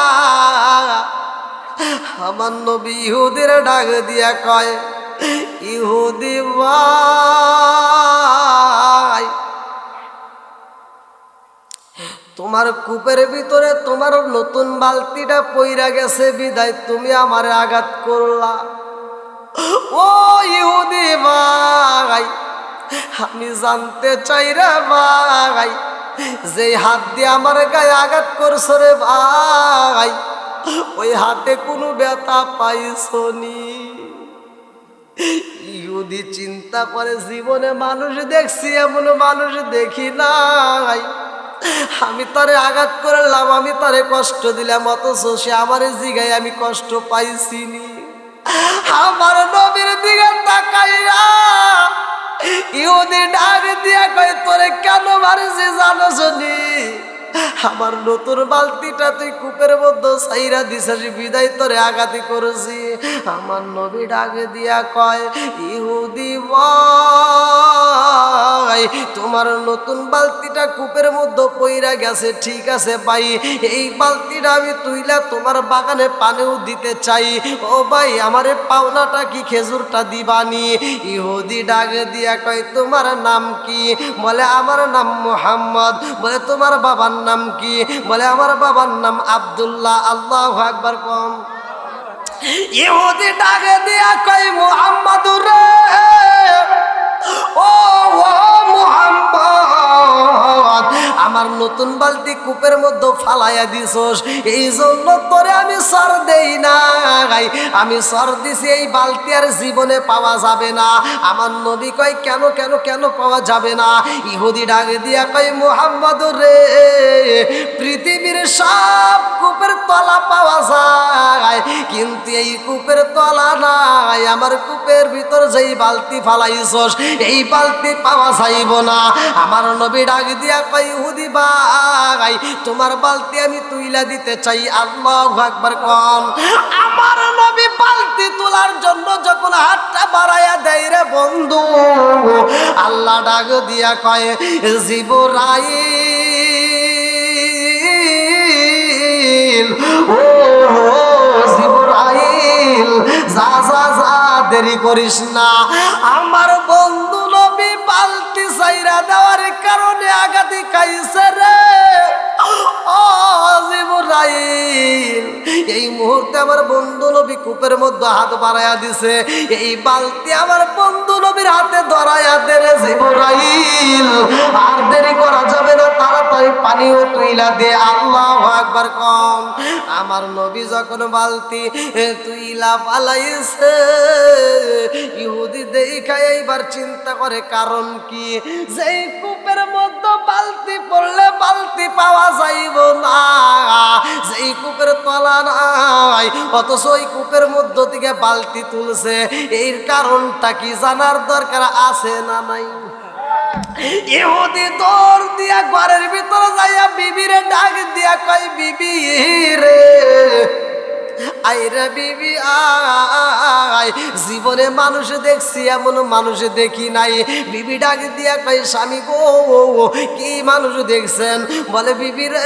আমার নবী ইহুদির ডাক দিয়া কয় ইহুদি ভাই, তোমার কূপের ভিতরে তোমার নতুন বালতিটা পইরা গেছে বিদায় তুমি আমারে আঘাত করলা। ও ইহুদি ভাই, আমি জানতে চাই রে ভাই, যে হাত দিয়ে আমার গায়ে আঘাত করছো রে ভাই, ওই হাতে কোনো ব্যথা পাইছনি? ইহুদি চিন্তা করে জীবনে মানুষ দেখছি এমন মানুষ দেখি নাই। আমি তারে আঘাত করলাম, আমি তারে কষ্ট দিলাম, অথচ সে আমার জিগায় আমি কষ্ট পাইছিনি। আমার নবীর দিকে তাকাইয়া ইহুদি ডাক দিয়া কয় তোরে কেন মারছি জানোস নি? আমার নতুন বালতিটা তুই কূপের মধ্যে সাইরা দিছিস বিদায় তোরে আঘাতি করেছি। আমার নবী ডাক দিয়া কয় ইহুদি ভাই, তোমার নতুন বালতিটা কূপের মধ্যে পইরা গেছে ঠিক আছে ভাই, এই বালতিটা আমি তুইলা তোমার বাগানে পানিও দিতে চাই। ও ভাই আমারে পাওনাটা কি খেজুরটা দিবানি? ইহুদি ডাক দিয়া কয় তোমার নাম কি? বলে আমার নাম মুহাম্মদ। বলে তোমার বাবার নাম কি? বলে আমার বাবার নাম আব্দুল্লাহ। আল্লাহু আকবার কম। ইহুদি ডাকে দিয়া কই মুহাম্মাদুর রে, ও মুহাম্মদ, আমার নতুন বালতি কূপের মধ্যে ফালাইয়া দিছস, এই জন্য তোরে আমি সর দেই নাই। আমি সর দিছি, এই বালতি আর জীবনে পাওয়া যাবে না। আমার নবী কয় কেন কেন কেন পাওয়া যাবে না? ইহুদি ডাকে দিয়া কয় মুহাম্মদুর রে, পৃথিবীর সব কূপের তলা পাওয়া যায়, কিন্তু এই কূপের তলা নাই। আমার কূপের ভিতর যেই বালতি ফালাইছস, এই বালতি পাওয়া যাইব না। আমার নবী ডাক দিয়া কয় ইহুদি ভাই, তোমার বালতি আমি তুইলা দিতে চাই। আল্লাহু আকবার কোন। আমার নবী বালতি তোলার জন্য যখন হাতটা বাড়াইয়া দেয় রে বন্ধু, আল্লাহ ডাক দিয়া কয় জিবরাইল, ও জিবরাইল, যা যা যা, দেরি করিস না। আমার বন্ধু নবী বালতি ছাইরা দেওয়ার কারণে আঘাতি খাইছে রে। ও জিবরাইল, এই মুহূর্তে আমার বন্ধু নবী কূপের মধ্যে হাত বাড়াইয়া দিছে, এই বালতি আমার বন্ধু নবীর হাতে ধরাইয়া দে রে জিবরাইল, আর দেরি করা যাবে না, তাড়াতাড়ি পানিও তুইলা দে। আল্লাহু আকবার কম। আমার নবী যখন বালতি তুইলা পালাইছে, ইহুদি দেখা এইবার চিন্তা করে কারণ কি, যেই কূপের মধ্যে বালতি পড়লে বালতি পাওয়া যাইব না, যেই কূপের তলা নাই, অথচ ওই কূপের মধ্য থেকে বালতি তুলছে, এর কারণটা কি জানার দরকার আছে না নাই? ইহুদি দৌড় দিয়া ঘরের ভিতরে যাইয়া বিবিরে ডাক দিয়া কয় বিবি রে, আইরে বিবি আয়, জীবনে মানুষ দেখছি এমন মানুষ দেখি নাই। বিবি ডাক দিয়া কয় স্বামী গো, কি মানুষ দেখছেন? বলে বিবি রে,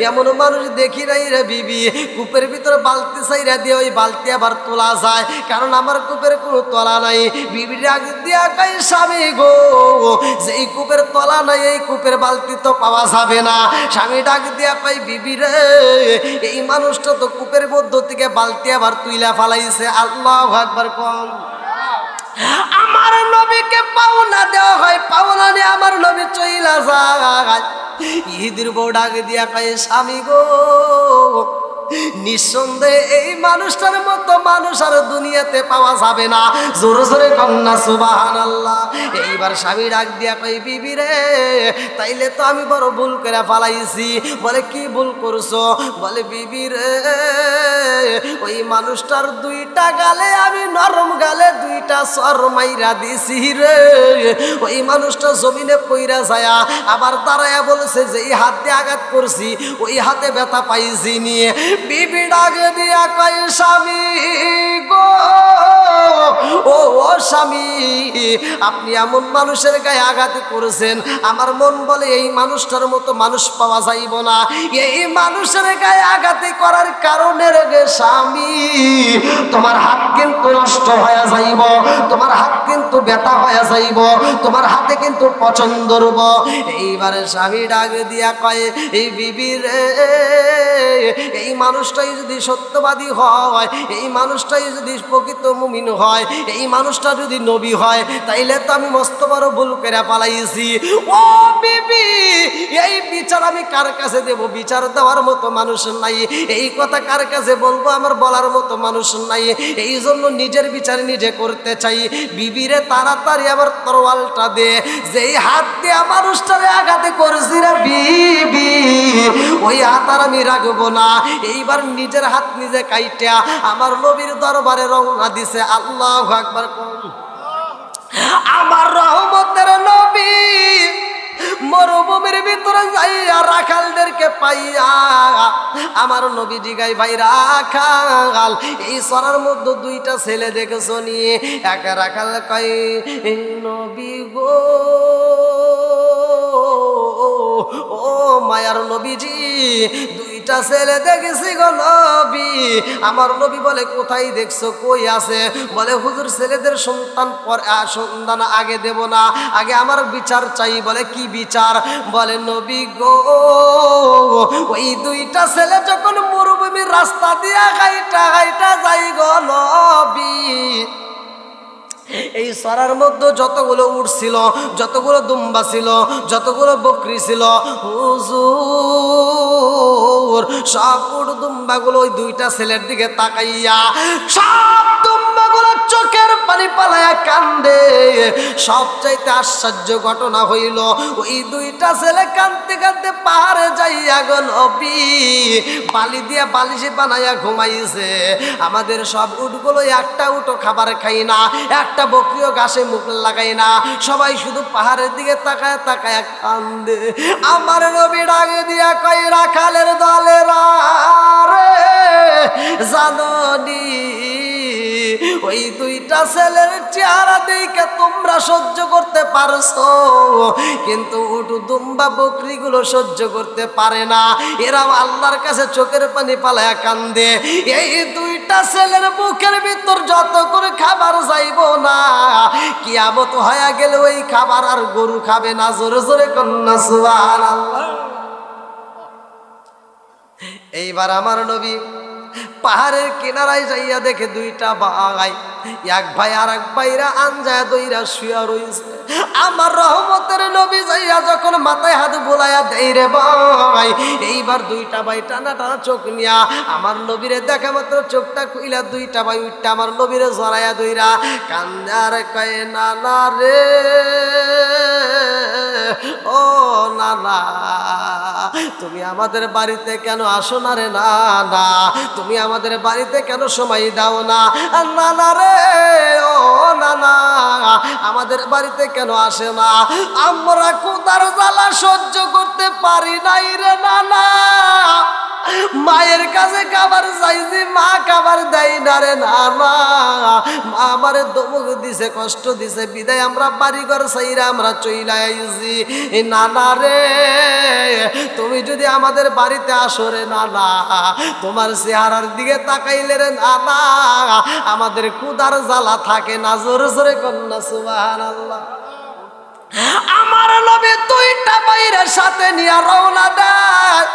এমন মানুষ দেখি নাই রে বিবি, কূপের ভিতরে বালতি চাইরা দিয়ে ওই বালতি আবার তোলা যায়, কারণ আমার কূপের কোনো তলা নাই। বিবি ডাক দিয়া কয় স্বামী গো, যেই কূপের তলা নাই এই কূপের বালতি তো পাওয়া যাবে না। স্বামী ডাক দিয়া কয় বিবি রে, এই মানুষটা তো কূপের মধ্য থেকে বালতি আবার তুইলা ফালাইছে। আল্লাহু আকবার কম। আমার নবীকে পাওনা দেওয়া হয়, পাওনা নিয়ে আমার নবী চইলা যায়। ইহুদির বউ ডাক দিয়া কয় স্বামী গো, নিঃসন্দেহে এই মানুষটার মতো মানুষ আর দুনিয়াতে পাওয়া যাবে না। জোরে জোরে কন্যা সুবহানাল্লাহ। এইবার স্বামী ডাক দিয়া কই বিবি রে, তাইলে তো আমি বড় ভুল করে ফালাইছি। বলে কি ভুল করছো? বলে বিবি রে, ওই মানুষটার দুইটা গালে আমি নরম গালে দুইটা সর মাইরা দিছি রে। ওই মানুষটা জমিনে পইরা যায়া আবার দাঁড়ায়া বলছে যে এই হাত দিয়ে আঘাত করছি, ওই হাতে ব্যথা পাইছি নিয়ে। বিবি ডাক দিয়া কয় স্বামী গো, ও স্বামী, আপনি এমন মানুষের গায়ে আঘাত করেছেন, আমার মন বলে এই মানুষটার মতো মানুষ পাওয়া যাইব না। এই মানুষের গায়ে আঘাত করার কারণে রে স্বামী, তোমার হাত কিন্তু নষ্ট হয়ে যাইব, তোমার হাত কিন্তু ব্যথা হয়ে যাইব, তোমার হাতে কিন্তু পছন্দ রব। এইবারে স্বামী ডাক দিয়া কয় এই বিবি রে, এই মানুষটাই যদি সত্যবাদী হয়, এই মানুষটাই যদি প্রকৃত মুমিন হয়, এই মানুষটা যদি নবী হয়, তাইলে তো আমি মস্ত বড় ভুল করে পালাইছি। ও বিবি, এই বিচার আমি কার কাছে দেব? বিচার দেওয়ার মতো মানুষ নাই। এই কথা কার কাছে বলবো? আমার বলার মতো মানুষ নাই। এই জন্য নিজের বিচার নিজে করতে চাই। বিবিরে তাড়াতাড়ি আমার তরোয়ালটা দে, যেই হাত দিয়ে মানুষটারে আঘাতে করছি রে বিবি, ওই হাত আর আমি রাখবো না। এইবার নিজের হাত নিজে কাইটা আমার নবীর দরবারে রওনা দিছে। আল্লাহু আকবার। আমার রহমতের নবী মরুভূমির ভিতরে যাইয়া রাখালদেরকে পাইয়া আমার নবী জিগাই ভাই রাখাল, এই সরার মধ্যে দুইটা ছেলে দেখেছো নিয়ে? এক রাখাল কয় নবী গো, ও মায়ার নবীজি, দুইটা ছেলে দেখেছি গো নবী। আমার নবী বলে কোথায় দেখছো? কই আছে? বলে হুজুর ছেলেদের সন্তান আগে দেব না, আগে আমার বিচার চাই। বলে কি বিচার? বলে নবী গো, ওই দুইটা ছেলে যখন মরুভূমি মরুভূমির রাস্তা দিয়া গাইটা গাইটা যাই গো নবী। এই সরার মধ্যে যতগুলো উট ছিল, যতগুলো দুম্বা ছিল, যতগুলো বকরি ছিল, হুজুর সব উট দুম্বাগুলো ওই দুইটা ছেলের দিকে তাকাইয়া সব দুম্বাগুলো চোখের পানি পালায়া কান্দে। সবচাইতে আশ্চর্য ঘটনা হইল, ওই দুইটা ছেলে কাঁদতে কাঁদতে পাহাড়ে যাইয়া গো নবী বালি দিয়া বালিশে বানাইয়া ঘুমাইছে। আমাদের সব উটগুলো একটা উটও খাবার খাই না, একটা বকরিও ঘাসে মুখ লাগাই না, সবাই শুধু পাহাড়ের দিকে তাকায় তাকায় কান্দে। আমার নবী ডাকে দিয়া কই রাখালের দলেরা রে জাননি ওই দুইটা ছেলের চেহারা দেখে তোমরা সহ্য করতে পারছো, কিন্তু উটু দুম্বা বকরিগুলো সহ্য করতে পারে না। এরাও আল্লাহর কাছে চোখের পানি পালায়া কান্দে। এই দুইটা ছেলের বুকের ভিতর যত করে খাবার যাইব না, কিয়ামত হয়ে গেলে ওই খাবার আর গরু খাবে না। জোরে জোরে কন্যা সুবহানাল্লাহ। এইবার আমার নবী পাহাড়ের কিনারায় যাইয়া দেখে দুইটা ভাই, এক ভাই আর এক ভাইরা আনজায় দইরা শুয়া রইছে। আমার রহমতের নবী যাইয়া যখন মাথায় হাত বোলাইয়া দেই রে ভাই, এইবার দুইটা ভাই টানা টানা চোখ নিয়া আমার নবীরে দেখা মাত্র চোখটা খুইলা দুইটা ভাই উঠটা আমার নবীরে জড়াইয়া দইরা কান্দার কয় নানা রে ও নানা, তুমি আমাদের বাড়িতে কেন আসো না রে নানা, তুমি আমাদের বাড়িতে কেন সময় দাও না নানা রে ও নানা, আমাদের বাড়িতে কেন আসে না? আমরা ক্ষুধার জ্বালা সহ্য করতে পারি নাই রে নানা, মায়ের কাছে খাবার চাইছি মা খাবার দেয় না রে নানা, মা আমারে দমক দিছে কষ্ট দিছে বিদায় আমরা বাড়ি ঘর চাইরা আমরা চইলা আইছি। নানা রে তুমি যদি আমাদের বাড়িতে আসো রে নানা, তোমার চেহারার দিকে তাকাইলে রে নানা আমাদের ক্ষুধার জ্বালা থাকে না। জোরে জোরে কন্যা সুবহানাল্লাহ। আমার নবী দুইটা বাইরের সাথে নিয়ে রওনা দেয়।